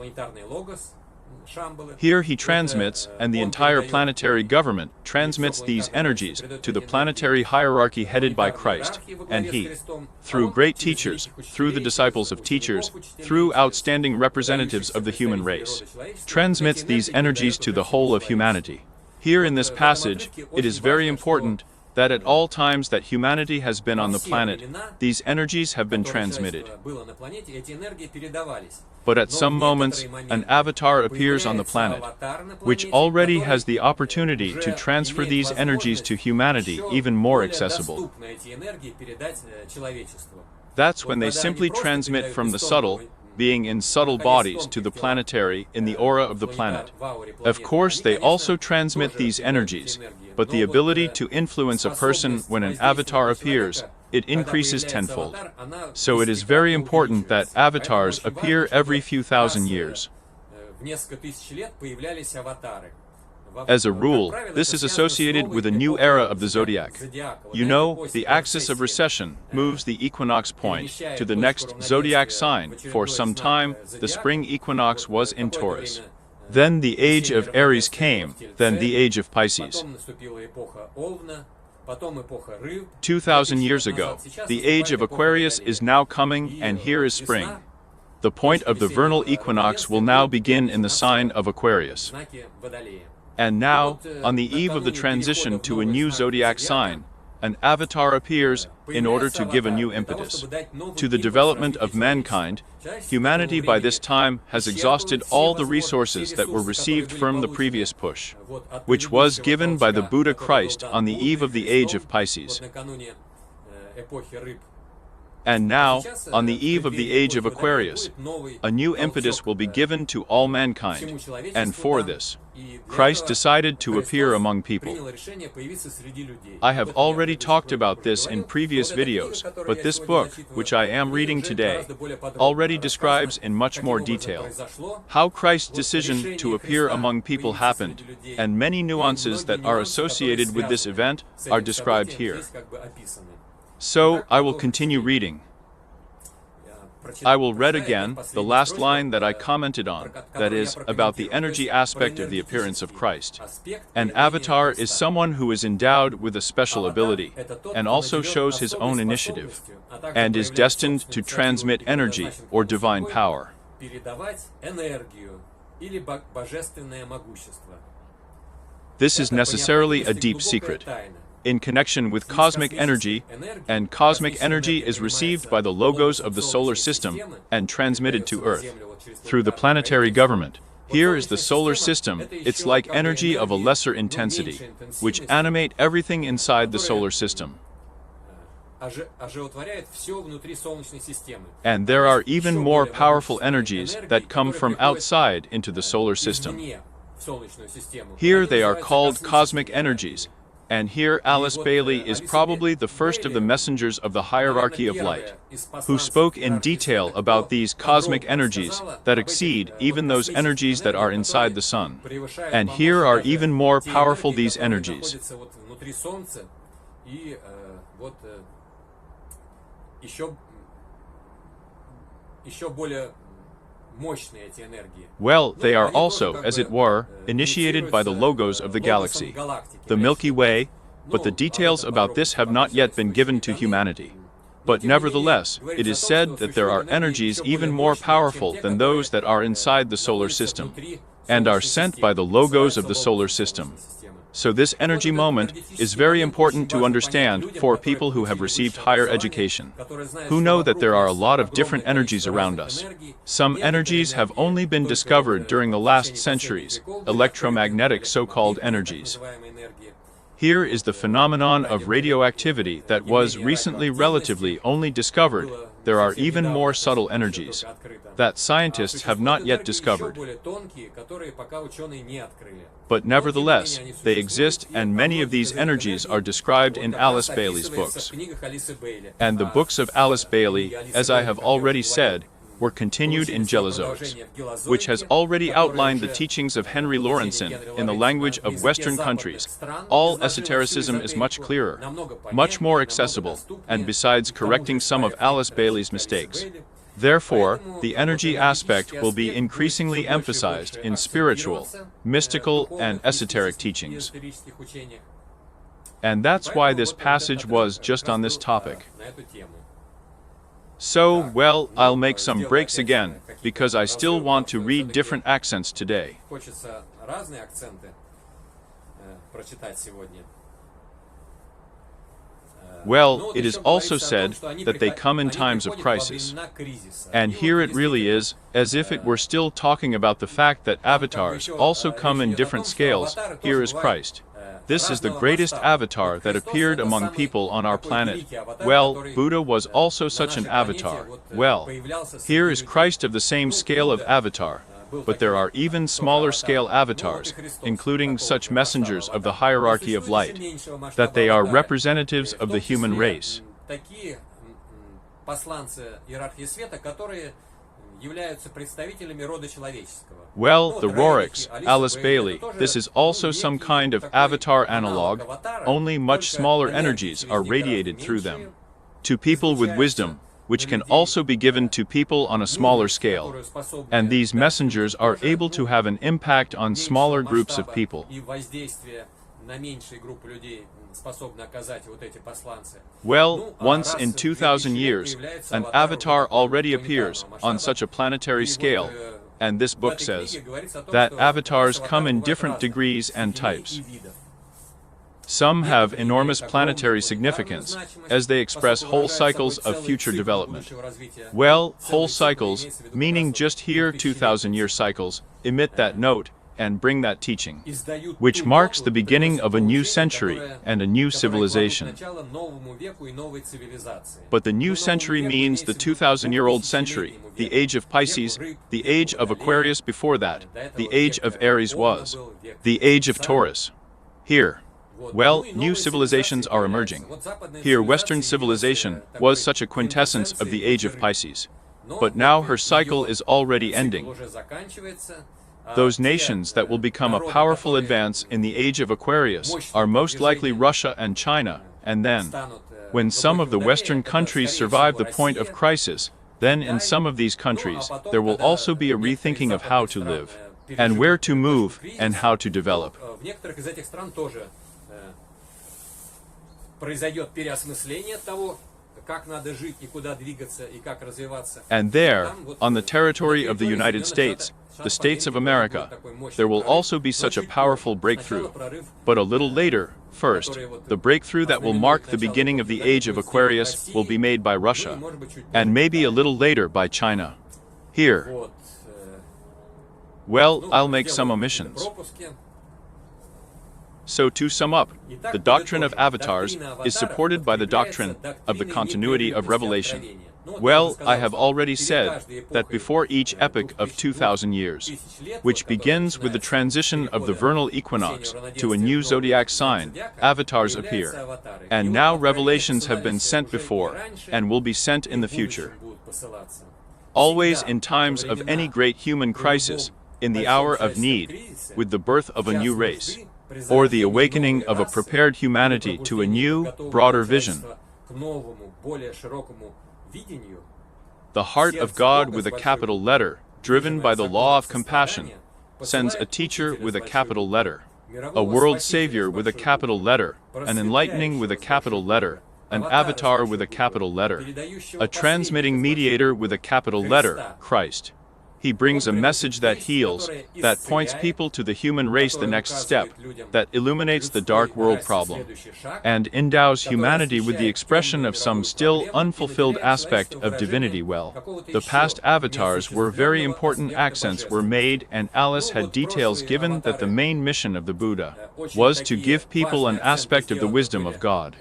Here he transmits, and the entire planetary government transmits these energies to the planetary hierarchy headed by Christ, and he, through great teachers, through the disciples of teachers, through outstanding representatives of the human race, transmits these energies to the whole of humanity. Here in this passage, it is very important that at all times that humanity has been on the planet, these energies have been transmitted. But at some moments, an avatar appears on the planet, which already has the opportunity to transfer these energies to humanity even more accessible. That's when they simply transmit from the subtle, being in subtle bodies, to the planetary in the aura of the planet. Of course, they also transmit these energies, but the ability to influence a person when an avatar appears, it increases tenfold. So it is very important that avatars appear every few thousand years. As a rule, this is associated with a new era of the zodiac. You know, the axis of recession moves the equinox point to the next zodiac sign. For some time, the spring equinox was in Taurus. Then the age of Aries came, then the age of Pisces. 2,000 years ago, the age of Aquarius is now coming, and here is spring. The point of the vernal equinox will now begin in the sign of Aquarius. And now, on the eve of the transition to a new zodiac sign, an avatar appears in order to give a new impetus to the development of mankind. Humanity by this time has exhausted all the resources that were received from the previous push, which was given by the Buddha Christ on the eve of the age of Pisces. And now, on the eve of the age of Aquarius, a new impetus will be given to all mankind, and for this, Christ decided to appear among people. I have already talked about this in previous videos, but this book, which I am reading today, already describes in much more detail how Christ's decision to appear among people happened, and many nuances that are associated with this event are described here. So, I will continue reading. I will read again the last line that I commented on, that is, about the energy aspect of the appearance of Christ. An avatar is someone who is endowed with a special ability, and also shows his own initiative, and is destined to transmit energy or divine power. This is necessarily a deep secret in connection with cosmic energy, and cosmic energy is received by the logos of the solar system and transmitted to Earth through the planetary government. Here is the solar system. It's like energy of a lesser intensity, which animate everything inside the solar system. And there are even more powerful energies that come from outside into the solar system. Here they are called cosmic energies, and here Alice Bailey is probably the first of the messengers of the hierarchy of light, who spoke in detail about these cosmic energies that exceed even those energies that are inside the sun. And here are even more powerful these energies. Well, they are also, as it were, initiated by the logos of the galaxy, the Milky Way, but the details about this have not yet been given to humanity. But nevertheless, it is said that there are energies even more powerful than those that are inside the solar system, and are sent by the logos of the solar system. So this energy moment is very important to understand for people who have received higher education, who know that there are a lot of different energies around us. Some energies have only been discovered during the last centuries, electromagnetic so-called energies. Here is the phenomenon of radioactivity that was recently relatively only discovered. There are even more subtle energies that scientists have not yet discovered. But nevertheless, they exist, and many of these energies are described in Alice Bailey's books. And the books of Alice Bailey, as I have already said, were continued in Gelazos, which has already outlined the teachings of Henry Lawrenson in the language of Western countries. All esotericism is much clearer, much more accessible, and besides correcting some of Alice Bailey's mistakes. Therefore, the energy aspect will be increasingly emphasized in spiritual, mystical, and esoteric teachings. And that's why this passage was just on this topic. So, well, I'll make some breaks again, because I still want to read different accents today. Well, it is also said that they come in times of crisis. And here it really is, as if it were still talking about the fact that avatars also come in different scales. Here is Christ. This is the greatest avatar that appeared among people on our planet. Well, Buddha was also such an avatar. Well, here is Christ of the same scale of avatar, but there are even smaller scale avatars, including such messengers of the hierarchy of light, that they are representatives of the human race. Well, the Roriks, Alice Bailey, this is also some kind of avatar analog, only much smaller energies are radiated through them to people with wisdom, which can also be given to people on a smaller scale. And these messengers are able to have an impact on smaller groups of people. Well, once in 2,000 years, an avatar already appears on such a planetary scale, and this book says that avatars come in different degrees and types. Some have enormous planetary significance, as they express whole cycles of future development. Well, whole cycles, meaning just here 2,000-year cycles, emit that note and bring that teaching, which marks the beginning of a new century and a new civilization. But the new century means the 2,000-year-old century, the age of Pisces, the age of Aquarius before that, the age of Aries was, the age of Taurus. Here, well, new civilizations are emerging. Here Western civilization was such a quintessence of the age of Pisces. But now her cycle is already ending. Those nations that will become a powerful advance in the age of Aquarius are most likely Russia and China, and then, when some of the Western countries survive the point of crisis, then in some of these countries, there will also be a rethinking of how to live, and where to move, and how to develop. And there, on the territory of the United States, the States of America, there will also be such a powerful breakthrough. But a little later, first, the breakthrough that will mark the beginning of the age of Aquarius will be made by Russia, and maybe a little later by China. Here. Well, I'll make some omissions. So to sum up, the doctrine of avatars is supported by the doctrine of the continuity of revelation. Well, I have already said that before each epoch of 2,000 years, which begins with the transition of the vernal equinox to a new zodiac sign, avatars appear. And now revelations have been sent before, and will be sent in the future. Always in times of any great human crisis, in the hour of need, with the birth of a new race, or the awakening of a prepared humanity to a new, broader vision. The heart of God with a capital letter, driven by the law of compassion, sends a teacher with a capital letter, a world savior with a capital letter, an enlightening with a capital letter, an avatar with a capital letter, a transmitting mediator with a capital letter, Christ. He brings a message that heals, that points people to the human race the next step, that illuminates the dark world problem, and endows humanity with the expression of some still unfulfilled aspect of divinity. Well, the past avatars were very important accents were made, and Alice had details given that the main mission of the Buddha was to give people an aspect of the wisdom of God.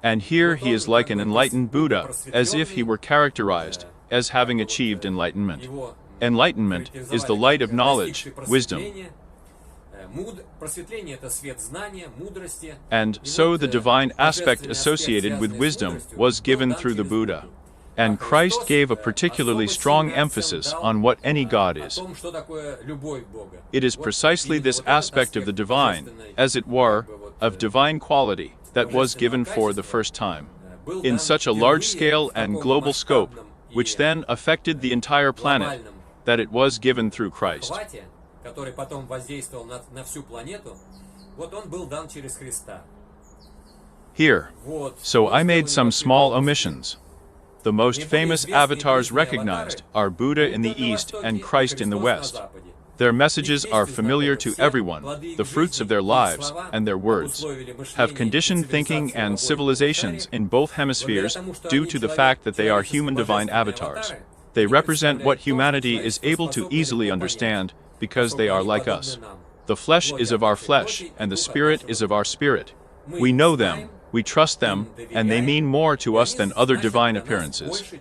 And here he is like an enlightened Buddha, as if he were characterized as having achieved enlightenment. Enlightenment is the light of knowledge, wisdom. And so the divine aspect associated with wisdom was given through the Buddha. And Christ gave a particularly strong emphasis on what any God is. It is precisely this aspect of the divine, as it were, of divine quality, that was given for the first time, in such a large scale and global scope, which then affected the entire planet, that it was given through Christ. Here, so I made some small omissions. The most famous avatars recognized are Buddha in the East and Christ in the West. Their messages are familiar to everyone. The fruits of their lives and their words have conditioned thinking and civilizations in both hemispheres due to the fact that they are human divine avatars. They represent what humanity is able to easily understand because they are like us. The flesh is of our flesh, and the spirit is of our spirit. We know them. We trust them, and they mean more to us than other divine appearances.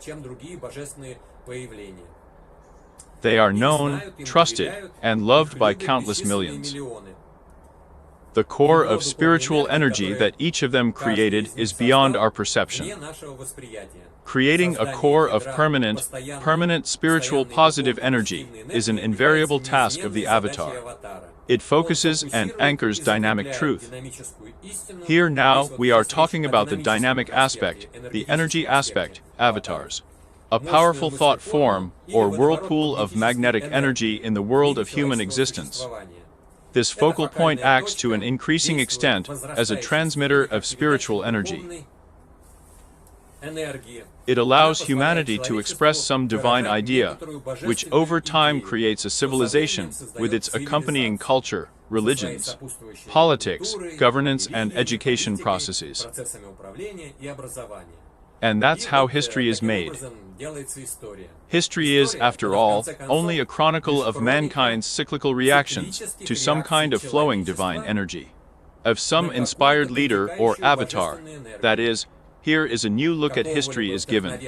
They are known, trusted, and loved by countless millions. The core of spiritual energy that each of them created is beyond our perception. Creating a core of permanent spiritual positive energy is an invariable task of the avatar. It focuses and anchors dynamic truth. Here now we are talking about the dynamic aspect, the energy aspect, avatars. A powerful thought form, or whirlpool of magnetic energy in the world of human existence. This focal point acts to an increasing extent as a transmitter of spiritual energy. It allows humanity to express some divine idea, which over time creates a civilization with its accompanying culture, religions, politics, governance, and education processes. And that's how history is made. History is, after all, only a chronicle of mankind's cyclical reactions to some kind of flowing divine energy, of some inspired leader or avatar, that is, here is a new look at history is given.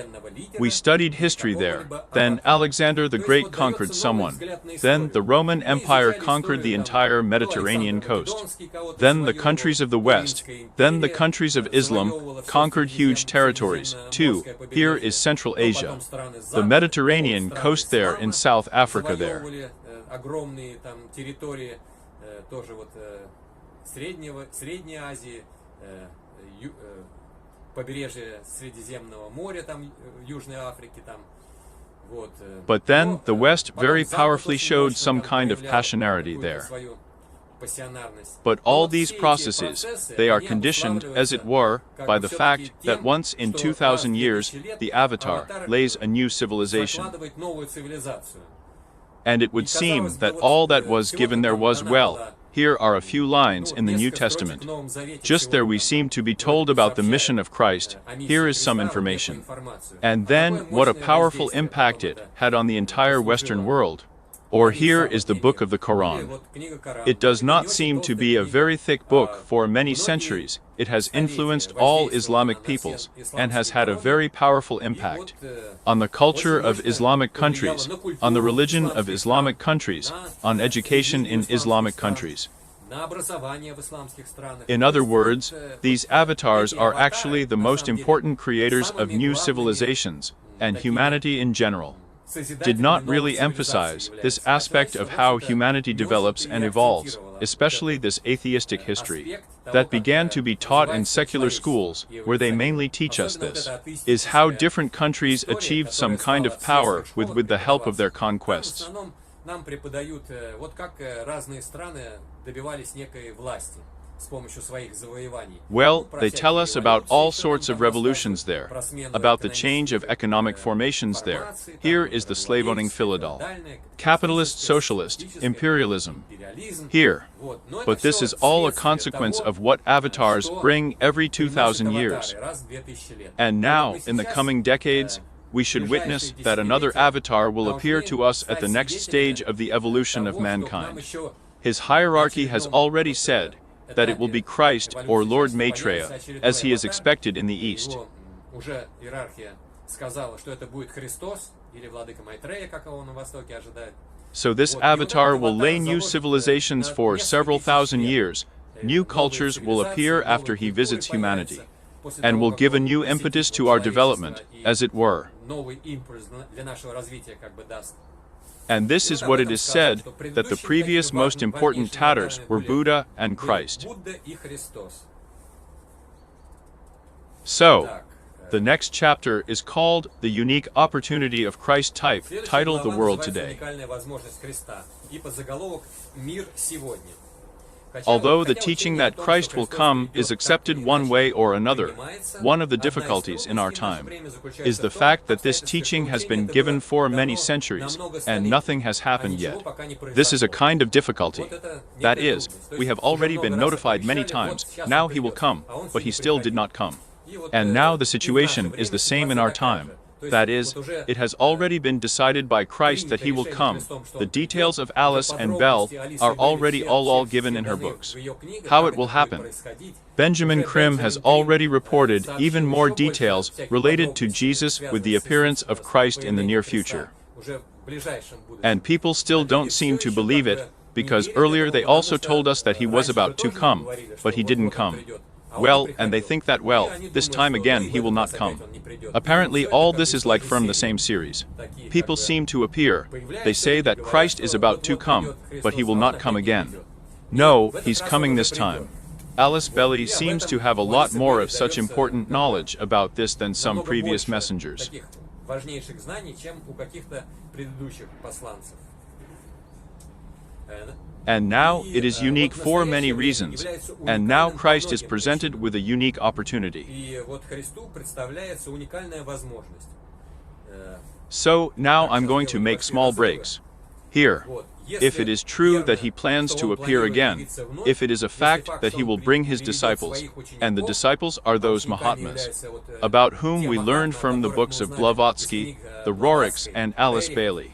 We studied history there. Then Alexander the Great conquered someone. Then the Roman Empire conquered the entire Mediterranean coast. Then the countries of the West, then the countries of Islam, conquered huge territories. Too, here is Central Asia. The Mediterranean coast there in South Africa there. But then the West very powerfully showed some kind of passionarity there. But all these processes, they are conditioned, as it were, by the fact that once in 2,000 years, the Avatar lays a new civilization. And it would seem that all that was given there was, well, Here are a few lines in the New Testament. Just there we seem to be told about the mission of Christ. Here is some information. And then, what a powerful impact it had on the entire Western world. Or here is the book of the Quran. It does not seem to be a very thick book. For many centuries. It has influenced all Islamic peoples and has had a very powerful impact on the culture of Islamic countries, on the religion of Islamic countries, on education in Islamic countries. In other words, these avatars are actually the most important creators of new civilizations and humanity in general. Did not really emphasize this aspect of how humanity develops and evolves, especially this atheistic history, that began to be taught in secular schools, where they mainly teach us this, is how different countries achieved some kind of power with the help of their conquests. Well, they tell us about all sorts of revolutions there, about the change of economic formations there. Here is the slave-owning feudal, capitalist socialist, imperialism. Here. But this is all a consequence of what avatars bring every 2,000 years. And now, in the coming decades, we should witness that another avatar will appear to us at the next stage of the evolution of mankind. His hierarchy has already said that it will be Christ or Lord Maitreya, as he is expected in the East. So this avatar will lay new civilizations for several thousand years. New cultures will appear after he visits humanity, and will give a new impetus to our development, as it were. And this is what it is said, that the previous most important Tatars were Buddha and Christ. So, the next chapter is called The Unique Opportunity of Christ Type, titled The World Today. Although the teaching that Christ will come is accepted one way or another, one of the difficulties in our time is the fact that this teaching has been given for many centuries, and nothing has happened yet. This is a kind of difficulty. That is, we have already been notified many times, now he will come, but he still did not come. And now the situation is the same in our time. That is, it has already been decided by Christ that he will come. The details of Alice and Belle are already all given in her books. How it will happen. Benjamin Krim has already reported even more details related to Jesus with the appearance of Christ in the near future. And people still don't seem to believe it, because earlier they also told us that he was about to come, but he didn't come. Well, and they think that, well, this time again he will not come. Apparently all this is like from the same series. People seem to appear. They say that Christ is about to come, but he will not come again. No, he's coming this time. Alice Belli seems to have a lot more of such important knowledge about this than some previous messengers. And now it is unique for many reasons, and now Christ is presented with a unique opportunity. So now I'm going to make small breaks. Here, if it is true that he plans to appear again, if it is a fact that he will bring his disciples, and the disciples are those Mahatmas, about whom we learned from the books of Blavatsky, the Roriks, and Alice Bailey.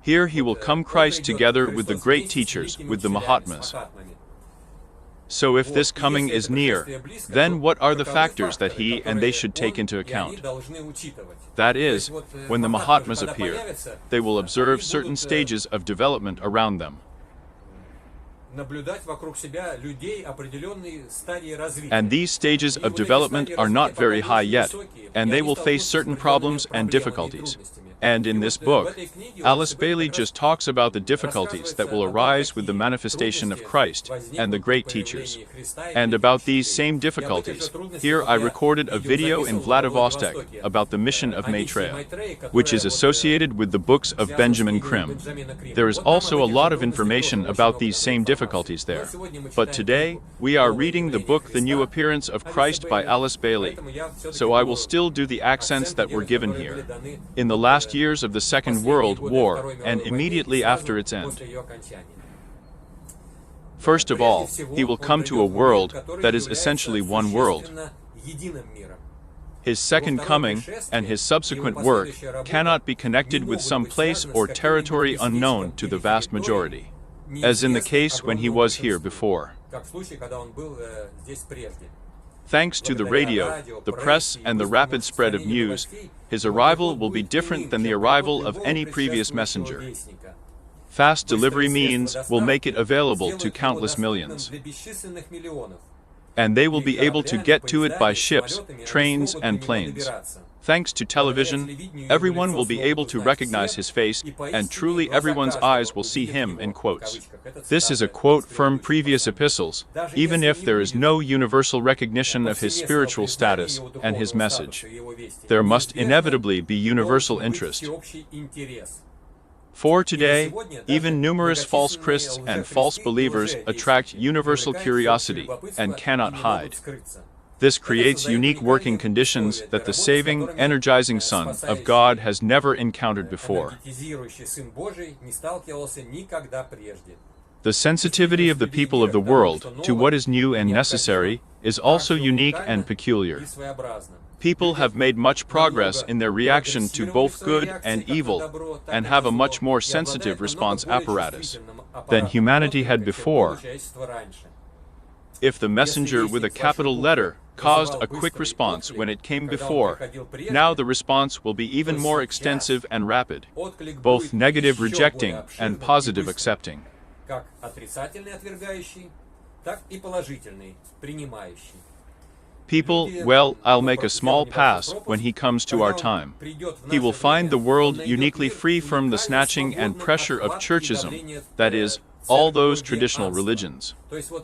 Here he will come Christ together with the great teachers, with the Mahatmas. So if this coming is near, then what are the factors that he and they should take into account? That is, when the Mahatmas appear, they will observe certain stages of development around them. And these stages of development are not very high yet, and they will face certain problems and difficulties. And in this book, Alice Bailey just talks about the difficulties that will arise with the manifestation of Christ and the great teachers. And about these same difficulties, here I recorded a video in Vladivostok about the mission of Maitreya, which is associated with the books of Benjamin Krim. There is also a lot of information about these same difficulties there. But today, we are reading the book The New Appearance of Christ by Alice Bailey. So I will still do the accents that were given here. In the last years of the Second World War and immediately after its end. First of all, he will come to a world that is essentially one world. His second coming and his subsequent work cannot be connected with some place or territory unknown to the vast majority, as in the case when he was here before. Thanks to the radio, the press, and the rapid spread of news, his arrival will be different than the arrival of any previous messenger. Fast delivery means will make it available to countless millions. And they will be able to get to it by ships, trains, and planes. Thanks to television, everyone will be able to recognize his face, and truly everyone's eyes will see him, in quotes. This is a quote from previous epistles, even if there is no universal recognition of his spiritual status and his message. There must inevitably be universal interest. For today, even numerous false Christs and false believers attract universal curiosity and cannot hide. This creates unique working conditions that the saving, energizing Son of God has never encountered before. The sensitivity of the people of the world to what is new and necessary is also unique and peculiar. People have made much progress in their reaction to both good and evil, and have a much more sensitive response apparatus than humanity had before. If the messenger with a capital letter caused a quick response when it came before, now the response will be even more extensive and rapid, both negative rejecting and positive accepting. People, well, I'll make a small pass when he comes to our time. He will find the world uniquely free from the snatching and pressure of churchism, that is, all those traditional religions,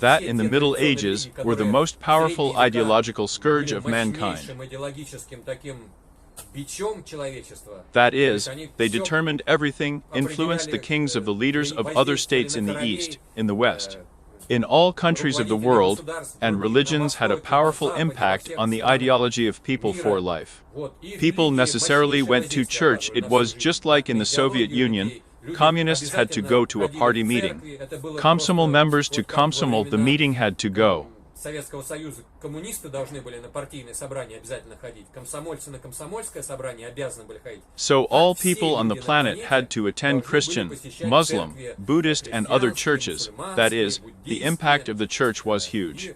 that in the Middle Ages were the most powerful ideological scourge of mankind. That is, they determined everything, influenced the kings of the leaders of other states in the East, in the West, in all countries of the world, and religions had a powerful impact on the ideology of people for life. People necessarily went to church. It was just like in the Soviet Union. Communists had to go to a party meeting. Komsomol members to Komsomol, the meeting had to go. Советского Союза коммунисты должны были на партийные собрания обязательно ходить. Комсомольцы на комсомольское собрание обязаны были ходить. So all people on the planet had to attend Christian, Muslim, Buddhist, and other churches. That is, the impact of the church was huge.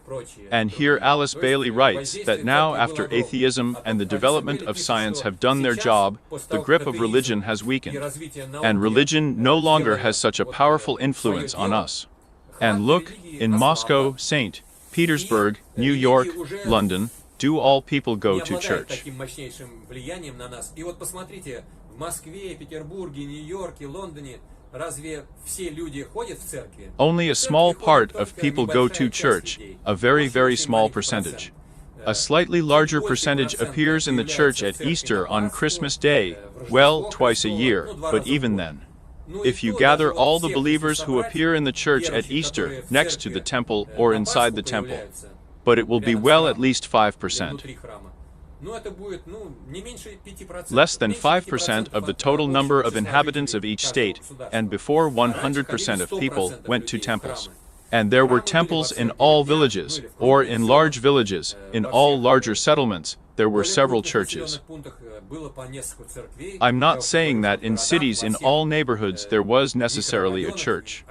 And here Alice Bailey writes that now after atheism and the development of science have done their job, the grip of religion has weakened. And religion no longer has such a powerful influence on us. And look, in Moscow, St. Petersburg, New York, London, do all people go to church? Only a small part of people go to church, a very, very small percentage. A slightly larger percentage appears in the church at Easter on Christmas Day, well, twice a year, but even then. If you gather all the believers who appear in the church at Easter next to the temple or inside the temple, but it will be well at least 5%. Less than 5% of the total number of inhabitants of each state, and before 100% of people went to temples. And there were temples in all villages, or in large villages, in all larger settlements, there were several churches. I'm not saying that in cities in all neighborhoods there was necessarily a church.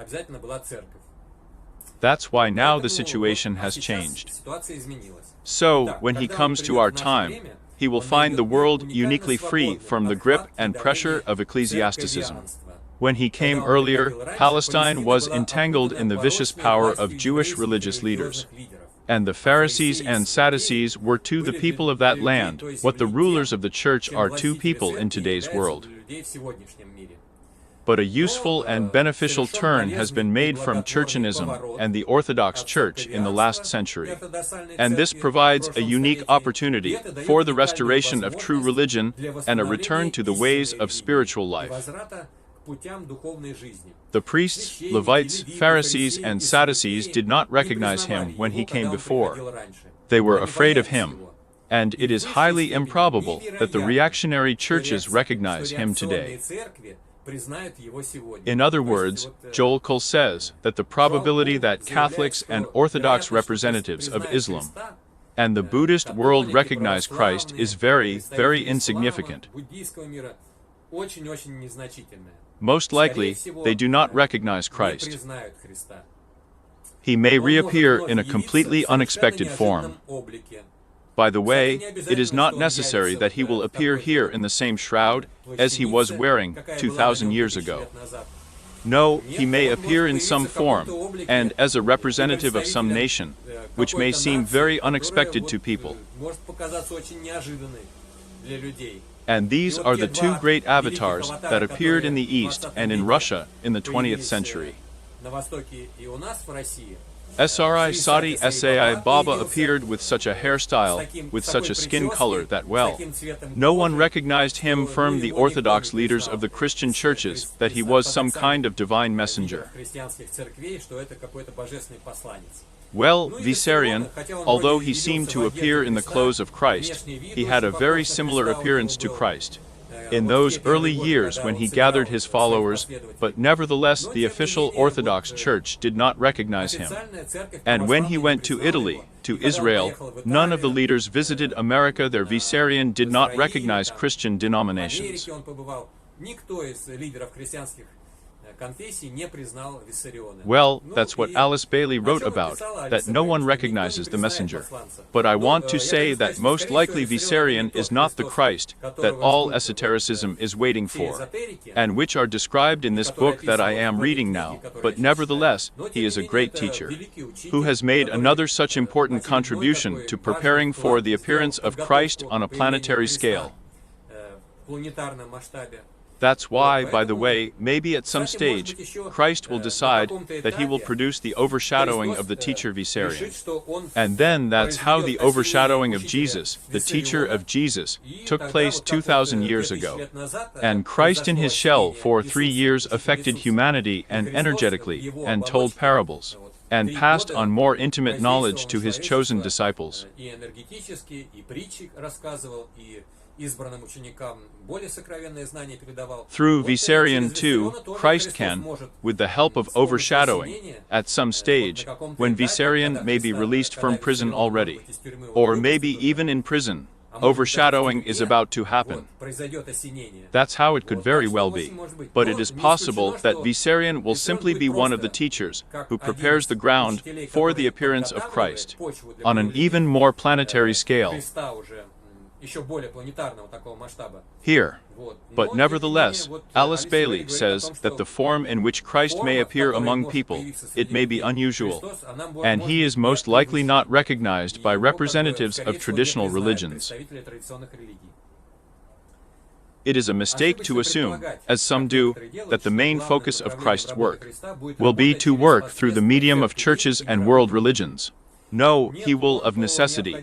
That's why now the situation has changed. So, when he comes to our time, he will find the world uniquely free from the grip and pressure of ecclesiasticism. When he came earlier, Palestine was entangled in the vicious power of Jewish religious leaders. And the Pharisees and Sadducees were to the people of that land what the rulers of the church are to people in today's world. But a useful and beneficial turn has been made from churchianism and the Orthodox Church in the last century. And this provides a unique opportunity for the restoration of true religion and a return to the ways of spiritual life. The priests, Levites, Pharisees, and Sadducees did not recognize him when he came before. They were afraid of him, and it is highly improbable that the reactionary churches recognize him today. признают его сегодня. In other words, Joel Kuhl says that the probability that Catholics and Orthodox representatives of Islam and the Buddhist world recognize Christ is very, very insignificant. Most likely, they do not recognize Christ. He may reappear in a completely unexpected form. By the way, it is not necessary that he will appear here in the same shroud as he was wearing 2,000 years ago. No, he may appear in some form, and as a representative of some nation, which may seem very unexpected to people. And these are the two great avatars that appeared in the East and in Russia in the 20th century. Sri Sati Sai Baba appeared with such a hairstyle, with such a skin color that, well, no one recognized him from the Orthodox leaders of the Christian churches that he was some kind of divine messenger. Well, Vissarion, although he seemed to appear in the clothes of Christ, he had a very similar appearance to Christ in those early years when he gathered his followers, but nevertheless the official Orthodox Church did not recognize him. And when he went to Italy, to Israel, none of the leaders visited America. Their Vissarion did not recognize Christian denominations. Well, that's what Alice Bailey wrote about, that no one recognizes the messenger. But I want to say that most likely Vissarion is not the Christ that all esotericism is waiting for, and which are described in this book that I am reading now, but nevertheless, he is a great teacher, who has made another such important contribution to preparing for the appearance of Christ on a planetary scale. That's why, by the way, maybe at some stage, Christ will decide that he will produce the overshadowing of the teacher Vissarion. And then that's how the overshadowing of Jesus, the teacher of Jesus, took place 2,000 years ago. And Christ in his shell for 3 years affected humanity and energetically, and told parables, and passed on more intimate knowledge to his chosen disciples. Through Vissarion too, Christ can, with the help of overshadowing, at some stage, when Vissarion may be released from prison already, or maybe even in prison, overshadowing is about to happen. That's how it could very well be. But it is possible that Vissarion will simply be one of the teachers who prepares the ground for the appearance of Christ on an even more planetary scale. Here. But nevertheless, Alice Bailey says that the form in which Christ may appear among people, it may be unusual, and he is most likely not recognized by representatives of traditional religions. It is a mistake to assume, as some do, that the main focus of Christ's work will be to work through the medium of churches and world religions. No, he will of necessity,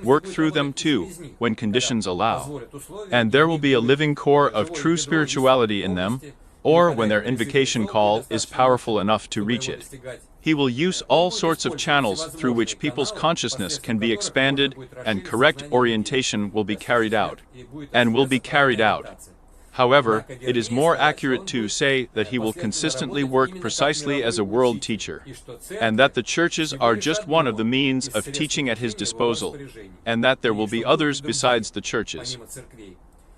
work through them too, when conditions allow. And there will be a living core of true spirituality in them, or when their invocation call is powerful enough to reach it. He will use all sorts of channels through which people's consciousness can be expanded, and correct orientation will be carried out, and will be carried out. However, it is more accurate to say that he will consistently work precisely as a world teacher, and that the churches are just one of the means of teaching at his disposal, and that there will be others besides the churches.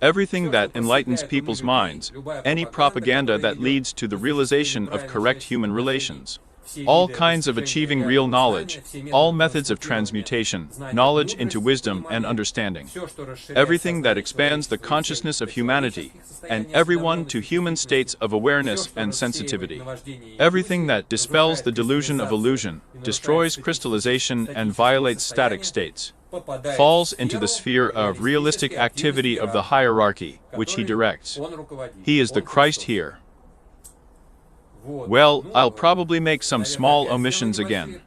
Everything that enlightens people's minds, any propaganda that leads to the realization of correct human relations, all kinds of achieving real knowledge, all methods of transmutation, knowledge into wisdom and understanding, everything that expands the consciousness of humanity, and everyone to human states of awareness and sensitivity, everything that dispels the delusion of illusion, destroys crystallization and violates static states, falls into the sphere of realistic activity of the hierarchy, which he directs. He is the Christ here. Well, I'll probably make some small omissions again.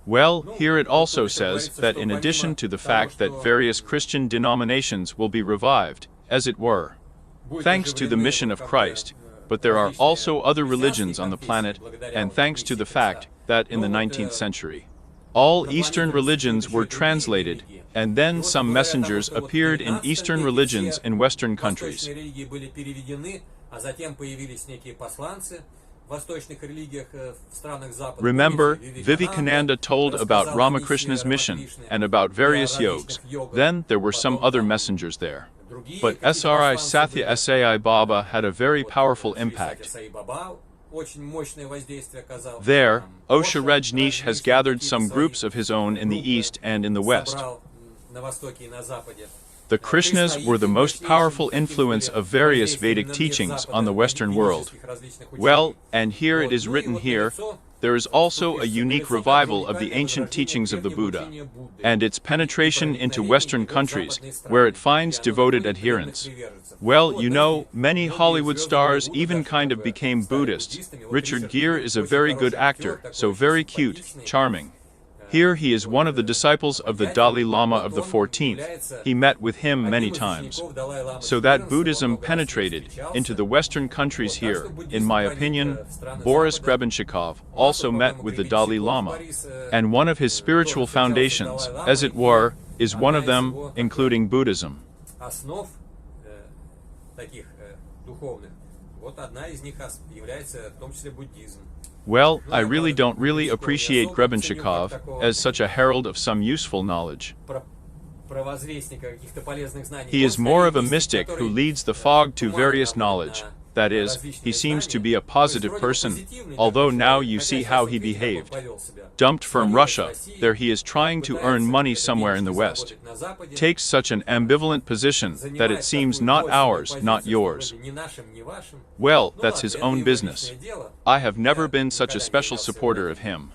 Well, here it also says that in addition to the fact that various Christian denominations will be revived, as it were, thanks to the mission of Christ, but there are also other religions on the planet, and thanks to the fact that in the 19th century, all Eastern religions were translated, and then some messengers appeared in Eastern religions in Western countries. Remember, Vivekananda told about Ramakrishna's mission and about various yogs. Then there were some other messengers there. But Sri Sathya Sai Baba had a very powerful impact. There, Osha Rajneesh has gathered some groups of his own in the East and in the West. The Krishnas were the most powerful influence of various Vedic teachings on the Western world. Well, and here it is written here, there is also a unique revival of the ancient teachings of the Buddha, and its penetration into Western countries, where it finds devoted adherents. Well, you know, many Hollywood stars even kind of became Buddhists. Richard Gere is a very good actor, so very cute, charming. Here he is one of the disciples of the Dalai Lama of the 14th. He met with him many times. So that Buddhism penetrated into the Western countries here. In my opinion, Boris Grebenshchikov also met with the Dalai Lama. And one of his spiritual foundations, as it were, is one of them, including Buddhism. Well, I really don't really appreciate Grebenshchikov as such a herald of some useful knowledge. He is more of a mystic who leads the fog to various knowledge. That is, he seems to be a positive person, although now you see how he behaved. Dumped from Russia, there he is trying to earn money somewhere in the West. Takes such an ambivalent position that it seems not ours, not yours. Well, that's his own business. I have never been such a special supporter of him.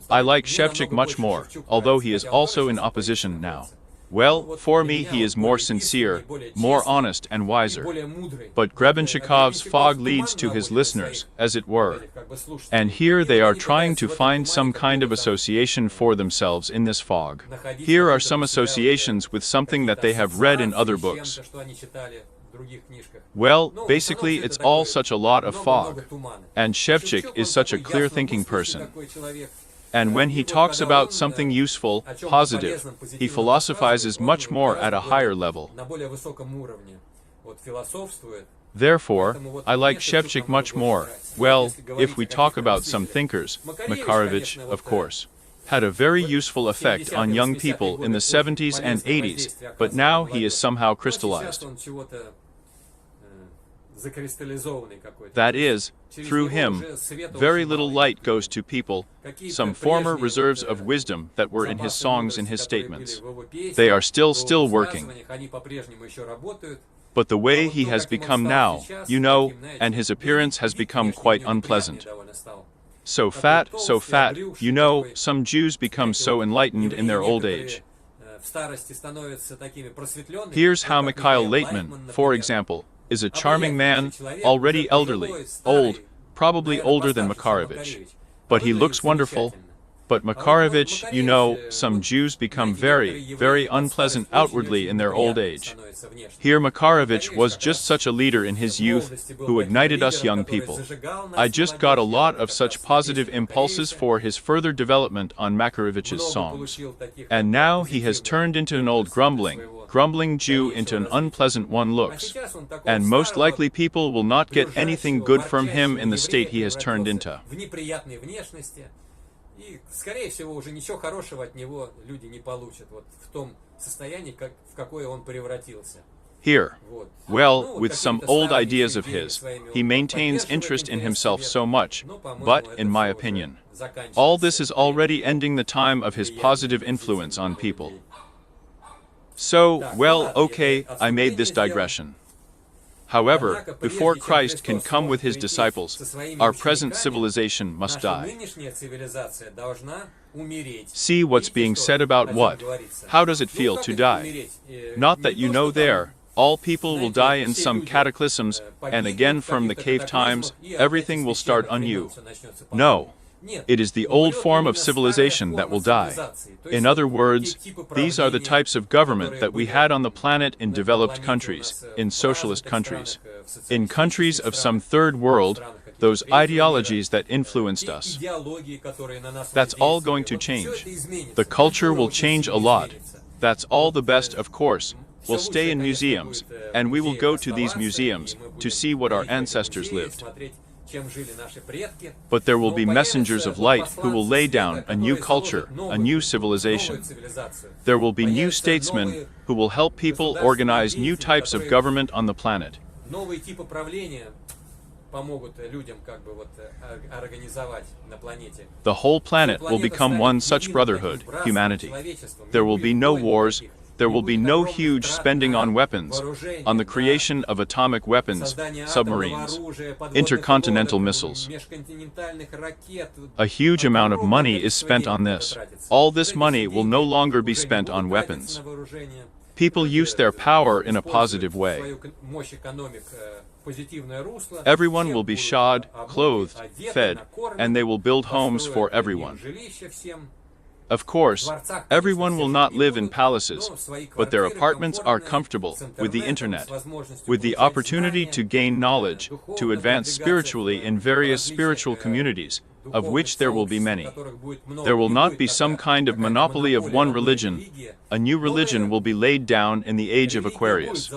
I like Shevchik much more, although he is also in opposition now. Well, for me he is more sincere, more honest and wiser. But Grebenshchikov's fog leads to his listeners, as it were. And here they are trying to find some kind of association for themselves in this fog. Here are some associations with something that they have read in other books. Well, basically it's all such a lot of fog. And Shevchik is such a clear-thinking person. And when he talks about something useful, positive, he philosophizes much more at a higher level. Therefore, I like Shevchik much more. Well, if we talk about some thinkers, Makarovich, of course, had a very useful effect on young people in the 70s and 80s, but now he is somehow crystallized. That is, through him, very little light goes to people, some former reserves of wisdom that were in his songs and his statements. They are still working. But the way he has become now, you know, and his appearance has become quite unpleasant. So fat, you know, some Jews become so enlightened in their old age. Here's how Mikhail Laitman, for example, is a charming man, already elderly, old, probably older than Makarovich. But he looks wonderful. But Makarovich, you know, some Jews become very unpleasant outwardly in their old age. Here Makarovich was just such a leader in his youth, who ignited us young people. I just got a lot of such positive impulses for his further development on Makarovich's songs. And now he has turned into an old grumbling Jew into an unpleasant one looks. And most likely people will not get anything good from him in the state he has turned into. И, скорее всего, уже ничего хорошего от него люди не получат, вот в том состоянии, в какое он превратился. Here, well, with some old ideas of his, he maintains interest in himself so much, but, in my opinion, all this is already ending the time of his positive influence on people. So, well, okay, I made this digression. However, before Christ can come with his disciples, our present civilization must die. See what's being said about what? How does it feel to die? Not that you know there, all people will die in some cataclysms, and again from the cave times, everything will start anew. No. It is the old form of civilization that will die. In other words, these are the types of government that we had on the planet in developed countries, in socialist countries. In countries of some third world, those ideologies that influenced us. That's all going to change. The culture will change a lot. That's all the best, of course. We'll stay in museums, and we will go to these museums to see what our ancestors lived. But there will be messengers of light who will lay down a new culture, a new civilization. There will be new statesmen who will help people organize new types of government on the planet. The whole planet will become one such brotherhood, humanity. There will be no wars. There will be no huge spending on weapons, on the creation of atomic weapons, submarines, intercontinental missiles. A huge amount of money is spent on this. All this money will no longer be spent on weapons. People use their power in a positive way. Everyone will be shod, clothed, fed, and they will build homes for everyone. Of course, everyone will not live in palaces, but their apartments are comfortable, with the internet, with the opportunity to gain knowledge, to advance spiritually in various spiritual communities, of which there will be many. There will not be some kind of monopoly of one religion. A new religion will be laid down in the Age of Aquarius,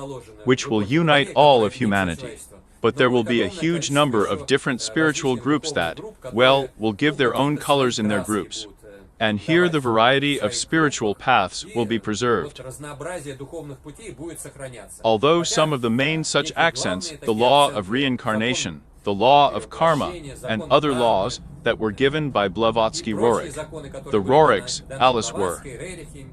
which will unite all of humanity. But there will be a huge number of different spiritual groups that, well, will give their own colors in their groups. And here the variety of spiritual paths will be preserved. Although some of the main such accents, the law of reincarnation, the law of karma, and other laws that were given by Blavatsky Roerich. The Roerichs, Alice were.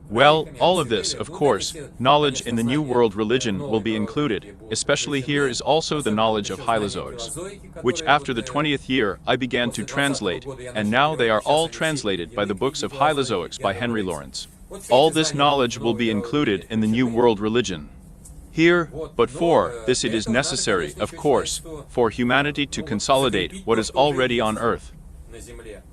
Well, all of this, of course, knowledge in the New World religion will be included, especially here is also the knowledge of Hylozoics, which after the 20th year I began to translate, and now they are all translated by the books of Hylozoics by Henry Lawrence. All this knowledge will be included in the New World religion. Here, but for this it is necessary, of course, for humanity to consolidate what is already on earth.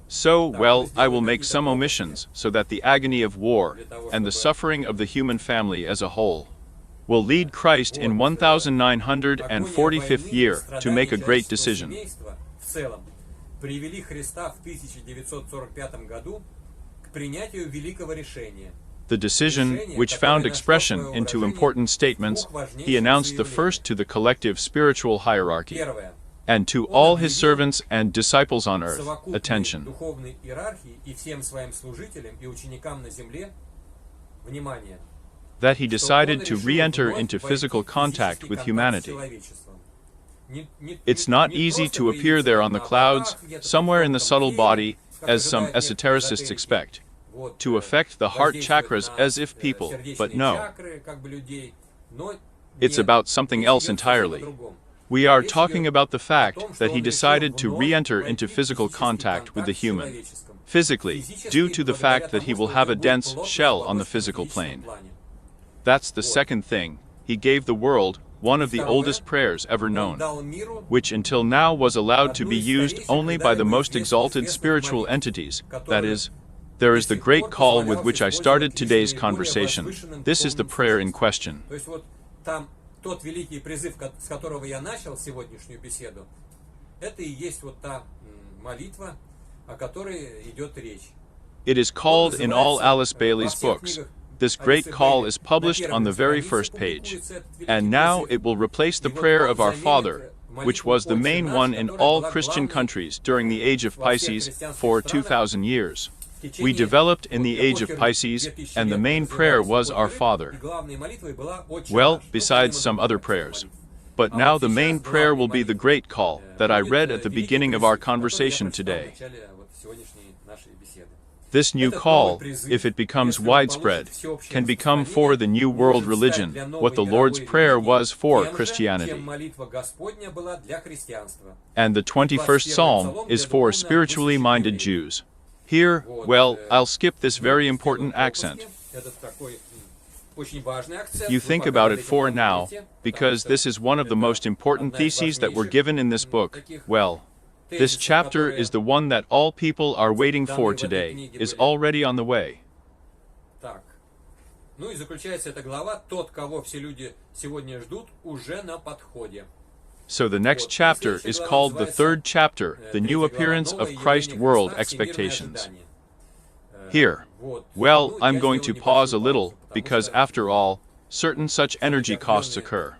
So, well, I will make some omissions, so that the agony of war, and the suffering of the human family as a whole, will lead Christ in 1945th year to make a great decision. The decision, which found expression into important statements, he announced the first to the collective spiritual hierarchy, and to all his servants and disciples on earth, attention. That he decided to re-enter into physical contact with humanity. It's not easy to appear there on the clouds, somewhere in the subtle body, as some esotericists expect, to affect the heart chakras as if people, but no. It's about something else entirely. We are talking about the fact that he decided to re-enter into physical contact with the human, physically, due to the fact that he will have a dense shell on the physical plane. That's the second thing. He gave the world one of the oldest prayers ever known, which until now was allowed to be used only by the most exalted spiritual entities, that is, there is the great call with which I started today's conversation. This is the prayer in question. Тот великий призыв, с которого я начал сегодняшнюю беседу, это и есть вот та молитва, о которой идет речь. It is called in all Alice Bailey's books. This great call is published on the very first page. And now it will replace the prayer of our Father, which was the main one in all Christian countries during the Age of Pisces for 2,000 years. We developed in the Age of Pisces, and the main prayer was Our Father. Well, besides some other prayers. But now the main prayer will be the great call that I read at the beginning of our conversation today. This new call, if it becomes widespread, can become for the New World religion what the Lord's Prayer was for Christianity. And the 21st Psalm is for spiritually minded Jews. Here, well, I'll skip this very important accent. You think about it for now, because this is one of the most important theses that were given in this book. Well, This chapter is the one that all people are waiting for today, is already on the way. Так. Ну и заключается эта глава: тот, кого все люди сегодня ждут, уже на подходе. So the next chapter is called the third chapter, the new appearance of Christ world expectations. Here, well, I'm going to pause a little, because after all, certain such energy costs occur.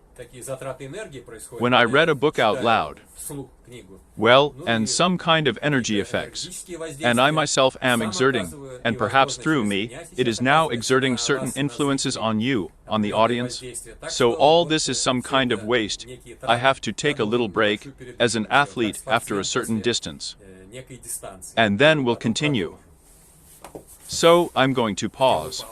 When I read a book out loud, well, and some kind of energy effects, and I myself am exerting, and perhaps through me, it is now exerting certain influences on you, on the audience. So all this is some kind of waste. I have to take a little break, as an athlete after a certain distance. And then we'll continue. So, I'm going to pause.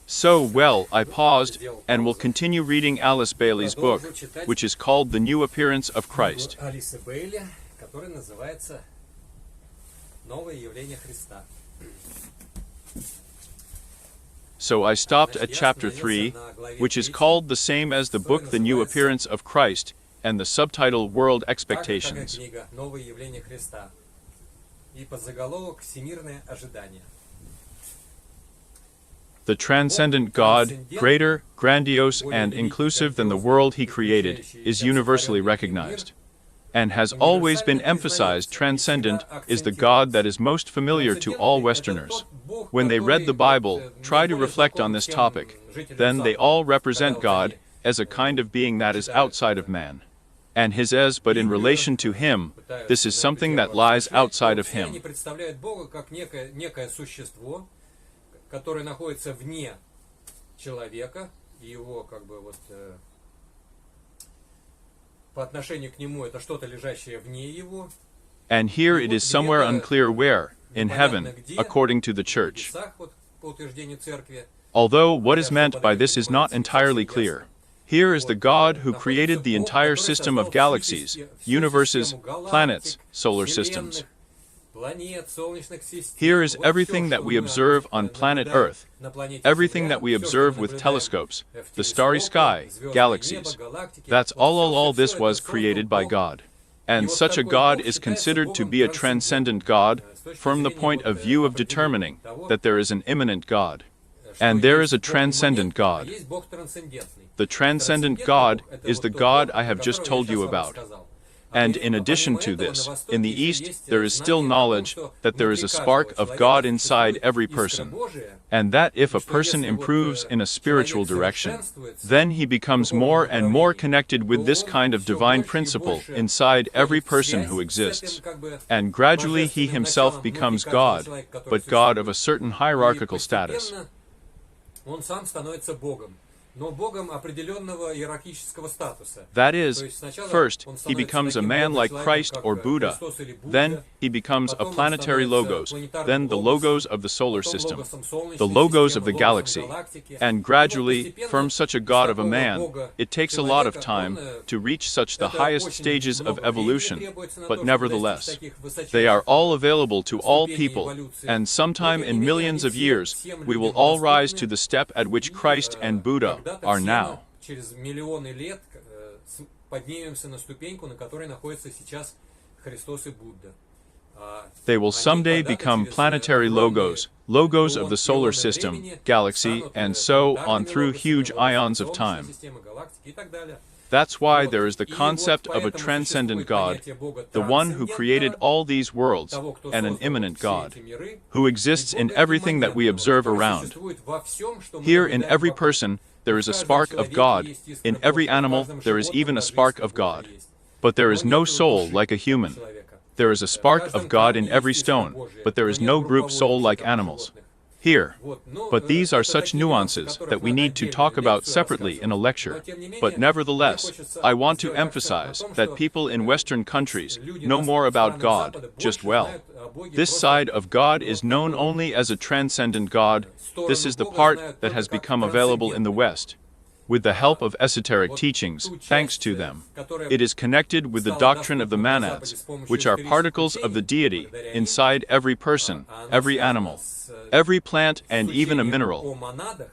So, well, I paused, and will continue reading Alice Bailey's book, which is called The New Appearance of Christ. So I stopped at chapter 3, which is called the same as the book The New Appearance of Christ, and the subtitle World Expectations. The transcendent God, greater, grandiose, and inclusive than the world he created, is universally recognized, and has always been emphasized. Transcendent is the God that is most familiar to all Westerners. When they read the Bible, try to reflect on this topic, then they all represent God as a kind of being that is outside of man, and his as but in relation to him. This is something that lies outside of him. Который находится вне человека, и его как бы вот по отношению к нему это что-то лежащее вне его. And here it is somewhere unclear where, in heaven, according to the church. Although what is meant by this is not entirely clear. Here is the God who created the entire system of galaxies, universes, planets, solar systems. Here is everything that we observe on planet Earth, everything that we observe with telescopes, the starry sky, galaxies. That's all this was created by God. And such a God is considered to be a transcendent God, from the point of view of determining that there is an immanent God. And there is a transcendent God. The transcendent God is the God I have just told you about. And in addition to this, in the East there is still knowledge that there is a spark of God inside every person, and that if a person improves in a spiritual direction, then he becomes more and more connected with this kind of divine principle inside every person who exists, and gradually he himself becomes God, but God of a certain hierarchical status. That is, first, he becomes a man like Christ or Buddha, then he becomes a planetary logos, then the logos of the solar system, the logos of the galaxy, and gradually, from such a God of a man, it takes a lot of time to reach such the highest stages of evolution, but nevertheless, they are all available to all people, and sometime in millions of years, we will all rise to the step at which Christ and Buddha are now. Через миллионы лет поднимемся на ступеньку, на которой находятся сейчас Христос и Будда. They will someday become planetary logos, logos of the solar system, galaxy, and so on through huge ions of time. That's why there is the concept of a transcendent God, the one who created all these worlds, and an immanent God, who exists in everything that we observe around. Here in every person, there is a spark of God, in every animal there is even a spark of God. But there is no soul like a human. There is a spark of God in every stone, but there is no group soul like animals. Here. But these are such nuances that we need to talk about separately in a lecture. But nevertheless, I want to emphasize that people in Western countries know more about God, just well. This side of God is known only as a transcendent God. This is the part that has become available in the West. with the help of esoteric teachings, thanks to them. It is connected with the doctrine of the monads, which are particles of the deity inside every person, every animal, every plant, and even a mineral.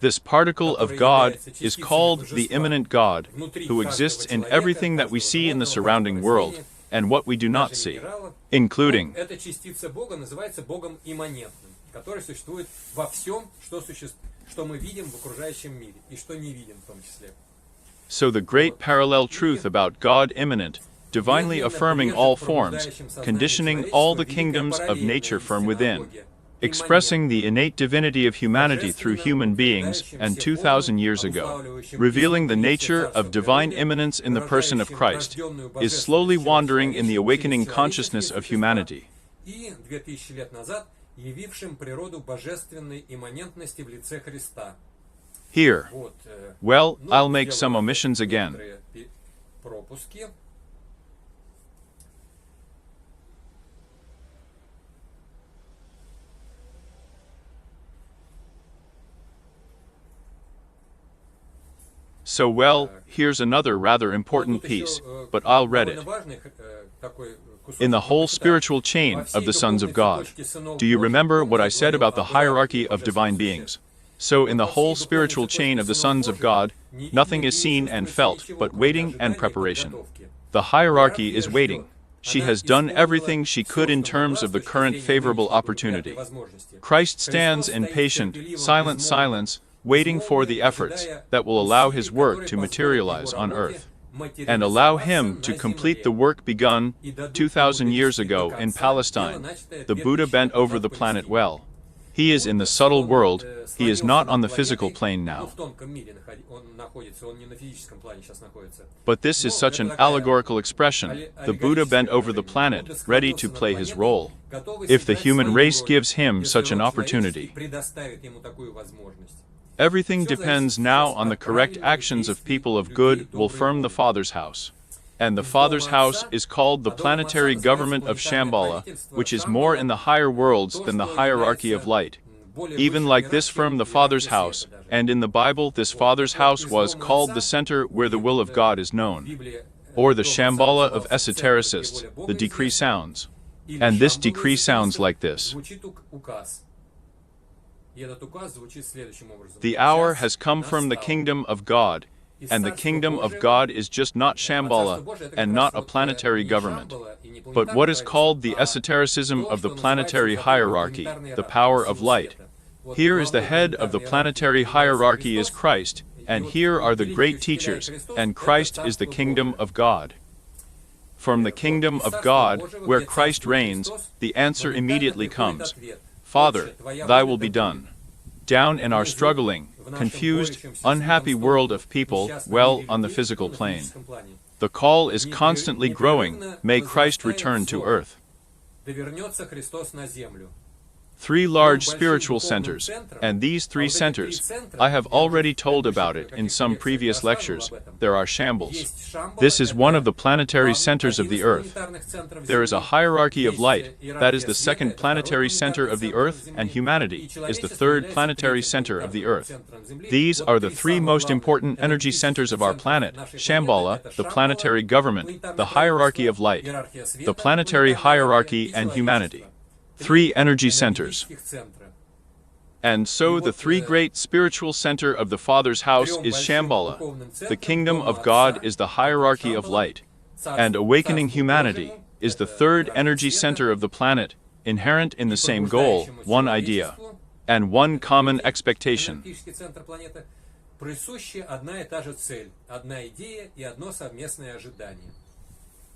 This particle of God is called the immanent God, who exists in everything that we see in the surrounding world, and what we do not see, including Эта частица Бога называется Богом имманентным, который существует во всем, что мы видим в окружающем мире, и что не видим в том числе. So the great parallel truth about God immanent, divinely affirming all forms, conditioning all the kingdoms of nature from within, expressing the innate divinity of humanity through human beings, and 2,000 years ago, revealing the nature of divine immanence in the person of Christ, is slowly wandering in the awakening consciousness of humanity. И 2000 лет назад явившим природу божественной имманентности в лице Христа. Here, Вот, well, I'll make some omissions again. некоторые пропуски. So well, here's another rather important piece, but I'll read it. In the whole spiritual chain of the sons of God. Do you remember what I said about the hierarchy of divine beings? So in the whole spiritual chain of the sons of God, nothing is seen and felt but waiting and preparation. The hierarchy is waiting. She has done everything she could in terms of the current favorable opportunity. Christ stands in patient, silent silence, waiting for the efforts that will allow his work to materialize on earth, and allow him to complete the work begun 2,000 years ago in Palestine. The Buddha bent over the planet well. He is in the subtle world, he is not on the physical plane now. But this is such an allegorical expression. The Buddha bent over the planet, ready to play his role. If the human race gives him such an opportunity. Everything depends now on the correct actions of people of good will firm the Father's house. And the Father's house is called the planetary government of Shambhala, which is more in the higher worlds than the hierarchy of light. Even like this firm the Father's house, and in the Bible this Father's house was called the center where the will of God is known, or the Shambhala of esotericists, the decree sounds. And this decree sounds like this. The hour has come from the kingdom of God, and the kingdom of God is just not Shambhala, and not a planetary government, but what is called the esotericism of the planetary hierarchy, the power of light. Here is the head of the planetary hierarchy is Christ, and here are the great teachers, and Christ is the kingdom of God. From the kingdom of God, where Christ reigns, the answer immediately comes. Father, thy will be done. Down in our struggling, confused, unhappy world of people, well, on the physical plane. The call is constantly growing, may Christ return to earth. Three large spiritual centers, and these three centers, I have already told about it in some previous lectures, there are shambles. This is one of the planetary centers of the earth. There is a hierarchy of light, that is the second planetary center of the earth, and humanity is the third planetary center of the earth. These are the three most important energy centers of our planet, Shambhala, the planetary government, the hierarchy of light, the planetary hierarchy, and humanity. Three energy centers. And so the three great spiritual center of the Father's house is Shambhala. The kingdom of God is the hierarchy of light. And awakening humanity is the third energy center of the planet, inherent in the same goal, one idea, and one common expectation.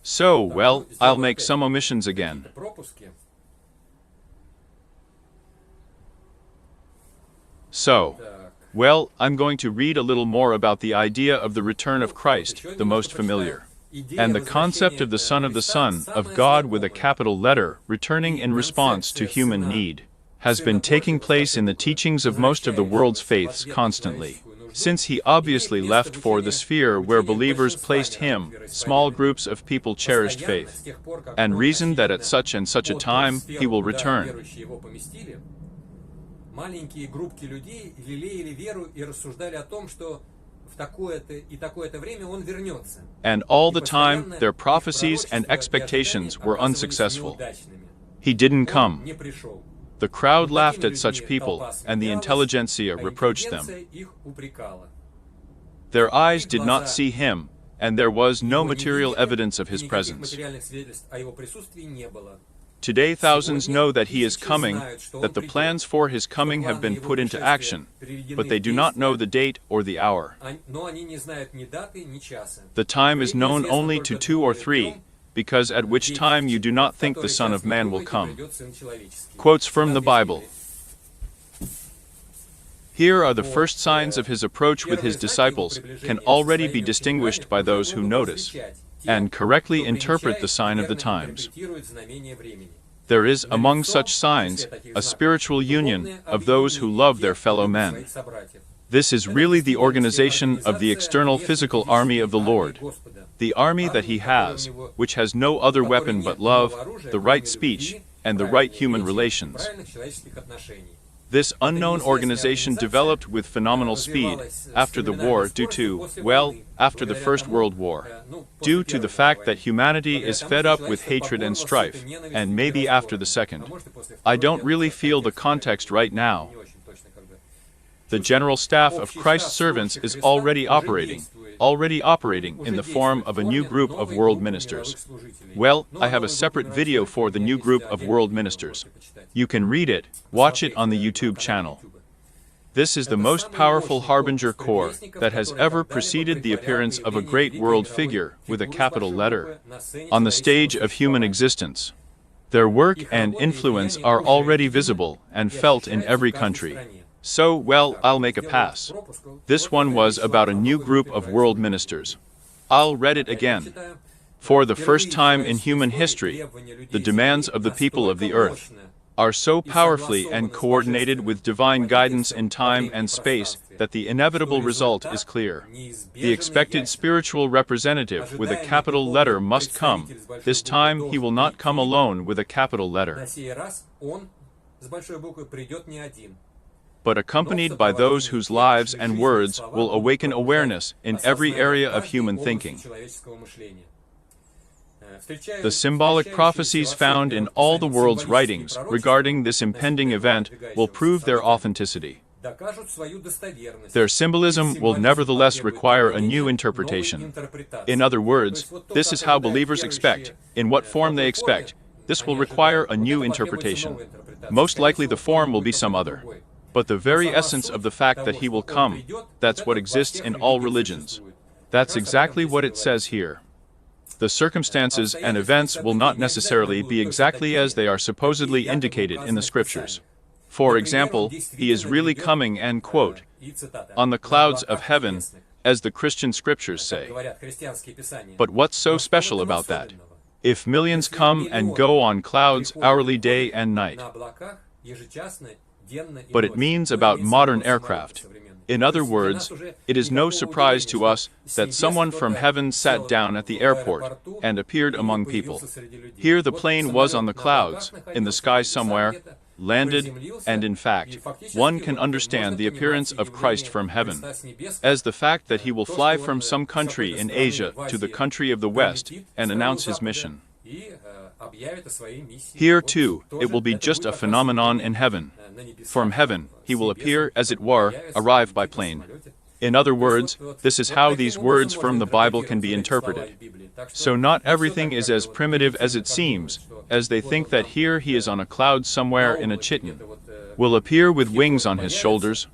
So, well, I'll make some omissions again. So, well, I'm going to read a little more about the idea of the return of Christ, the most familiar, and the concept of the Son of the Son, of God with a capital letter, returning in response to human need, has been taking place in the teachings of most of the world's faiths constantly, since he obviously left for the sphere where believers placed him, small groups of people cherished faith, and reasoned that at such and such a time he will return. Маленькие группки людей лелеяли веру и рассуждали о том, что And all the time, their prophecies and expectations were unsuccessful. He didn't come. The crowd laughed at such people, and the intelligentsia reproached them. Their eyes did not see him, and there was no material evidence of his presence. Today thousands know that he is coming, that the plans for his coming have been put into action, but they do not know the date or the hour. The time is known only to 2 or 3, because at which time you do not think the Son of Man will come. Quotes from the Bible. Here are the first signs of his approach with his disciples, can already be distinguished by those who notice and correctly interpret the sign of the times. There is among such signs a spiritual union of those who love their fellow men. This is really the organization of the external physical army of the Lord, the army that he has, which has no other weapon but love, the right speech, and the right human relations. This unknown organization developed with phenomenal speed after the war due to, well, after the First World War. Due to the fact that humanity is fed up with hatred and strife, and maybe after the second. I don't really feel the context right now. The general staff of Christ's servants is already operating in the form of a new group of world ministers. Well, I have a separate video for the new group of world ministers. You can read it, watch it on the YouTube channel. This is the most powerful harbinger corps that has ever preceded the appearance of a great world figure with a capital letter on the stage of human existence. Their work and influence are already visible and felt in every country. So, well, I'll make a pass. This one was about a new group of world ministers. I'll read it again. For the first time in human history, the demands of the people of the earth are so powerfully and coordinated with divine guidance in time and space that the inevitable result is clear. The expected spiritual representative with a capital letter must come. This time he will not come alone with a capital letter, but accompanied by those whose lives and words will awaken awareness in every area of human thinking. The symbolic prophecies found in all the world's writings regarding this impending event will prove their authenticity. Their symbolism will nevertheless require a new interpretation. In other words, this is how believers expect, in what form they expect. This will require a new interpretation. Most likely the form will be some other. But the very essence of the fact that he will come, that's what exists in all religions. That's exactly what it says here. The circumstances and events will not necessarily be exactly as they are supposedly indicated in the scriptures. For example, he is really coming and, quote, on the clouds of heaven, as the Christian scriptures say. But what's so special about that? If millions come and go on clouds hourly, day and night. But it means about modern aircraft. In other words, it is no surprise to us that someone from heaven sat down at the airport and appeared among people. Here the plane was on the clouds, in the sky somewhere, landed, and in fact, one can understand the appearance of Christ from heaven as the fact that he will fly from some country in Asia to the country of the West and announce his mission. Here, too, it will be just a phenomenon in heaven. From heaven, he will appear, as it were, arrive by plane. In other words, this is how these words from the Bible can be interpreted. So not everything is as primitive as it seems, as they think that here he is on a cloud somewhere in a chitin, will appear with wings on his shoulders.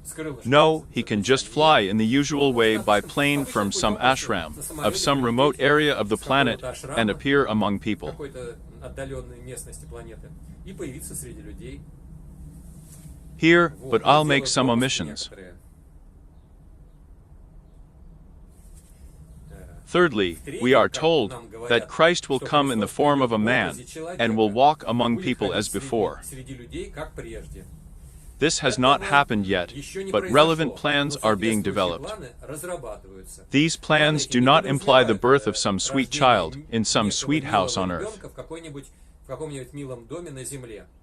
No, he can just fly in the usual way by plane from some ashram of some remote area of the planet and appear among people. Here, but I'll make some omissions. Thirdly, we are told that Christ will come in the form of a man and will walk among people as before. This has not happened yet, but relevant plans are being developed. These plans do not imply the birth of some sweet child in some sweet house on earth.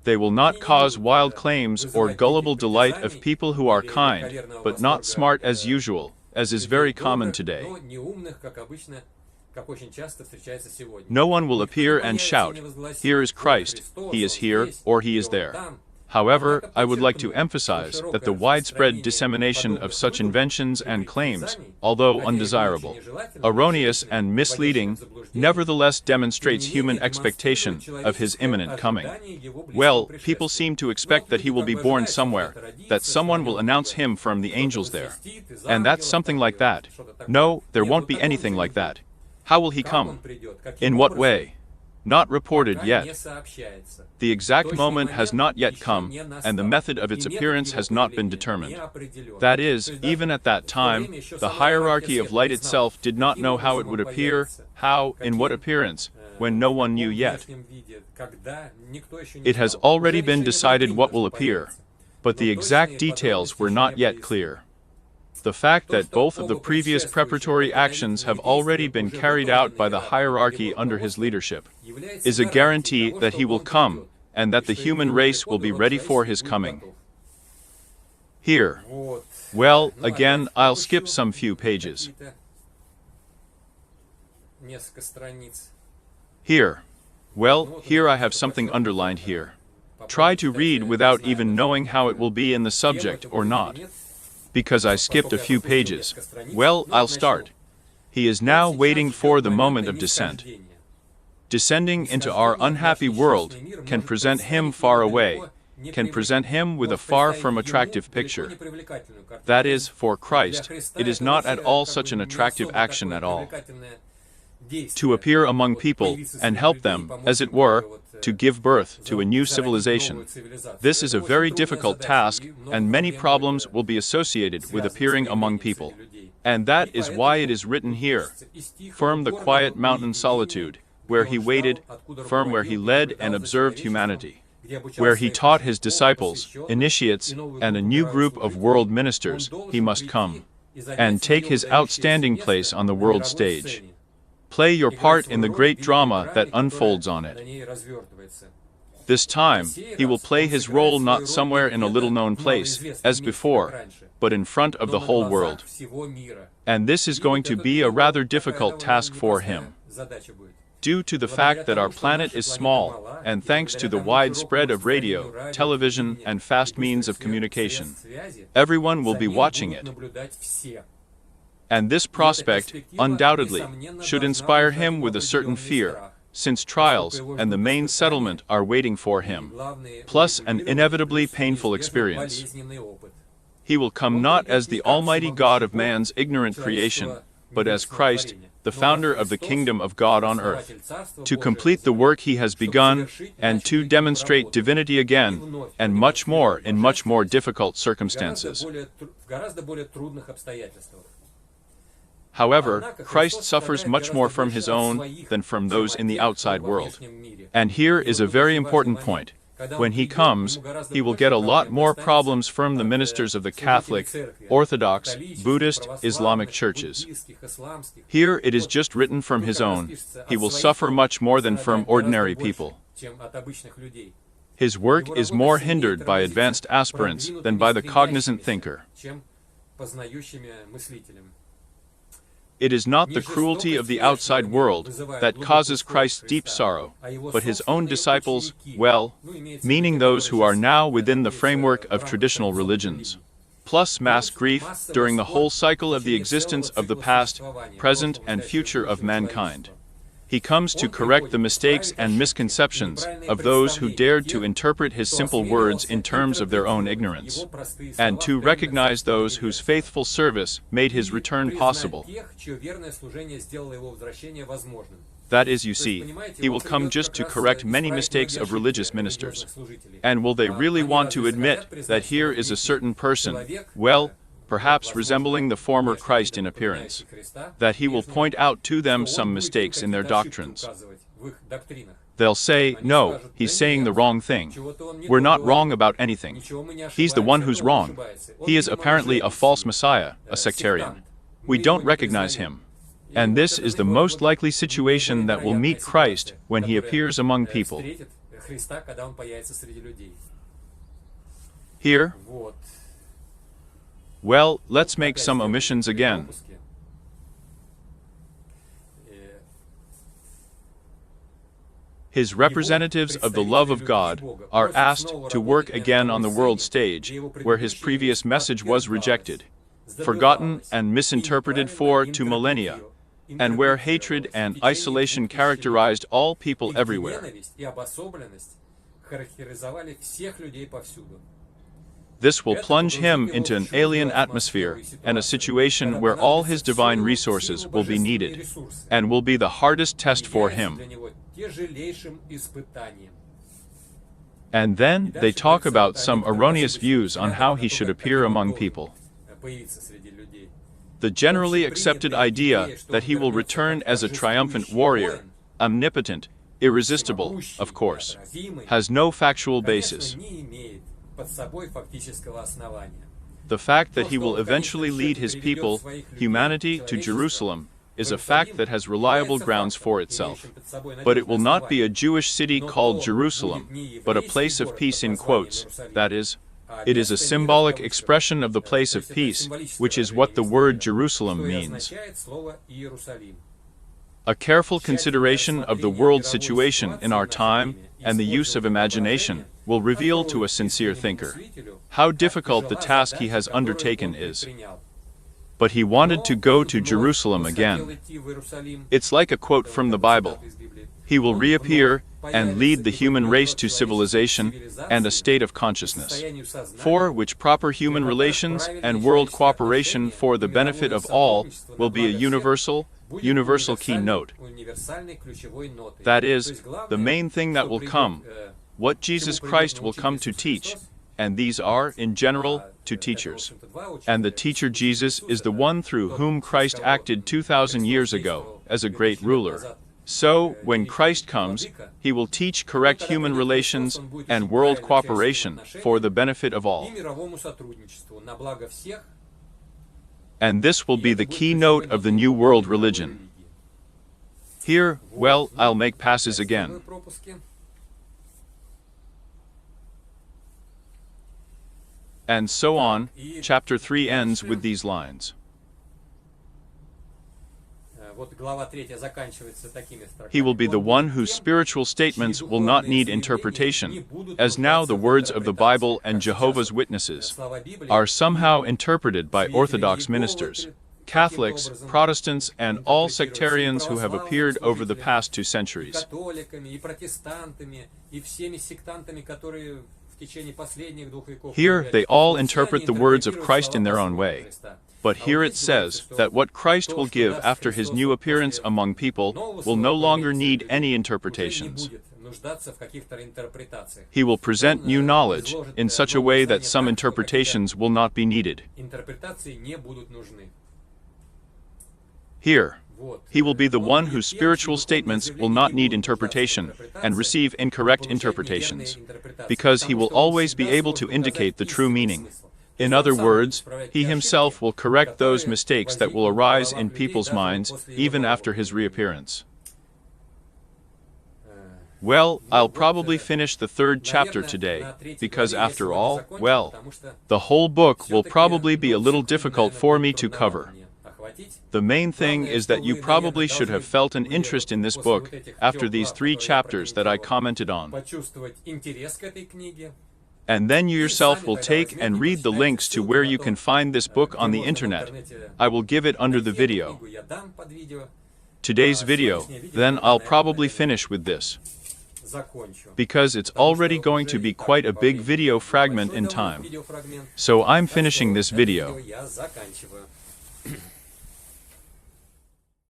They will not cause wild claims or gullible delight of people who are kind, but not smart as usual, as is very common today. но не умных, как обычно, как очень часто встречается сегодня. No one will appear and shout, "Here is Christ, he is here, or he is there." However, I would like to emphasize that the widespread dissemination of such inventions and claims, although undesirable, erroneous and misleading, nevertheless demonstrates human expectation of his imminent coming. Well, people seem to expect that he will be born somewhere, that someone will announce him from the angels there. And that's something like that. No, there won't be anything like that. How will he come? In what way? Not reported yet. The exact moment has not yet come, and the method of its appearance has not been determined. That is, even at that time, the hierarchy of light itself did not know how it would appear, how, in what appearance, when no one knew yet. It has already been decided what will appear, but the exact details were not yet clear. The fact that both of the previous preparatory actions have already been carried out by the hierarchy under his leadership is a guarantee that he will come and that the human race will be ready for his coming. Here. Well, again, I'll skip some few pages. Here. Well, here I have something underlined here. Try to read without even knowing how it will be in the subject or not. Because I skipped a few pages. Well, I'll start. He is now waiting for the moment of descent. Descending into our unhappy world can present him far away, can present him with a far from attractive picture. That is, for Christ, it is not at all such an attractive action at all. To appear among people and help them, as it were, to give birth to a new civilization. This is a very difficult task, and many problems will be associated with appearing among people. And that is why it is written here, "Firm the quiet mountain solitude, where he waited, firm where he led and observed humanity, where he taught his disciples, initiates, and a new group of world ministers, he must come, and take his outstanding place on the world stage. Play your part in the great drama that unfolds on it. This time, he will play his role not somewhere in a little-known place, as before, but in front of the whole world. And this is going to be a rather difficult task for him. Due to the fact that our planet is small, and thanks to the wide spread of radio, television, and fast means of communication, everyone will be watching it. And this prospect, undoubtedly, should inspire him with a certain fear, since trials and the main settlement are waiting for him, plus an inevitably painful experience. He will come not as the Almighty God of man's ignorant creation, but as Christ, the founder of the kingdom of God on earth, to complete the work he has begun, and to demonstrate divinity again, and much more in much more difficult circumstances. However, Christ suffers much more from his own than from those in the outside world. And here is a very important point. When he comes, he will get a lot more problems from the ministers of the Catholic, Orthodox, Buddhist, Islamic churches. Here it is just written from his own. He will suffer much more than from ordinary people. His work is more hindered by advanced aspirants than by the cognizant thinker. It is not the cruelty of the outside world that causes Christ's deep sorrow, but his own disciples, well, meaning those who are now within the framework of traditional religions, plus mass grief during the whole cycle of the existence of the past, present, and future of mankind. He comes to correct the mistakes and misconceptions of those who dared to interpret his simple words in terms of their own ignorance, and to recognize those whose faithful service made his return possible. That is, you see, he will come just to correct many mistakes of religious ministers. And will they really want to admit that here is a certain person, well, perhaps resembling the former Christ in appearance, that he will point out to them some mistakes in their doctrines? They'll say, no, he's saying the wrong thing. We're not wrong about anything. He's the one who's wrong. He is apparently a false Messiah, a sectarian. We don't recognize him. And this is the most likely situation that will meet Christ when he appears among people. Well, let's make some omissions again. His representatives of the love of God are asked to work again on the world stage, where his previous message was rejected, forgotten and misinterpreted for 2 millennia, and where hatred and isolation characterized all people everywhere. This will plunge him into an alien atmosphere and a situation where all his divine resources will be needed, and will be the hardest test for him. And then they talk about some erroneous views on how he should appear among people. The generally accepted idea that he will return as a triumphant warrior, omnipotent, irresistible, of course, has no factual basis. The fact that he will eventually lead his people, humanity, to Jerusalem, is a fact that has reliable grounds for itself. But it will not be a Jewish city called Jerusalem, but a place of peace in quotes, that is, it is a symbolic expression of the place of peace, which is what the word Jerusalem means. A careful consideration of the world situation in our time and the use of imagination will reveal to a sincere thinker how difficult the task he has undertaken is. But he wanted to go to Jerusalem again. It's like a quote from the Bible. He will reappear and lead the human race to civilization and a state of consciousness, for which proper human relations and world cooperation for the benefit of all will be a universal keynote. That is, the main thing that will come, what Jesus Christ will come to teach, and these are, in general, to teachers. And the teacher Jesus is the one through whom Christ acted 2,000 years ago as a great ruler. So, when Christ comes, he will teach correct human relations and world cooperation for the benefit of all. And this will be the keynote of the New World religion. Here, well, I'll make passes again. And so on. Chapter 3 ends with these lines. He will be the one whose spiritual statements will not need interpretation, as now the words of the Bible and Jehovah's Witnesses are somehow interpreted by Orthodox ministers, Catholics, Protestants, and all sectarians who have appeared over the past 2 centuries. Here they all interpret the words of Christ in their own way. But here it says that what Christ will give after his new appearance among people will no longer need any interpretations. He will present new knowledge in such a way that some interpretations will not be needed. Here, he will be the one whose spiritual statements will not need interpretation and receive incorrect interpretations, because he will always be able to indicate the true meaning. In other words, he himself will correct those mistakes that will arise in people's minds even after his reappearance. Well, I'll probably finish the 3rd chapter today, because after all, well, the whole book will probably be a little difficult for me to cover. The main thing is that you probably should have felt an interest in this book after these 3 chapters that I commented on. And then you yourself will take and read the links to where you can find this book on the internet. I will give it under the video. Today's video, then I'll probably finish with this, because it's already going to be quite a big video fragment in time. So I'm finishing this video.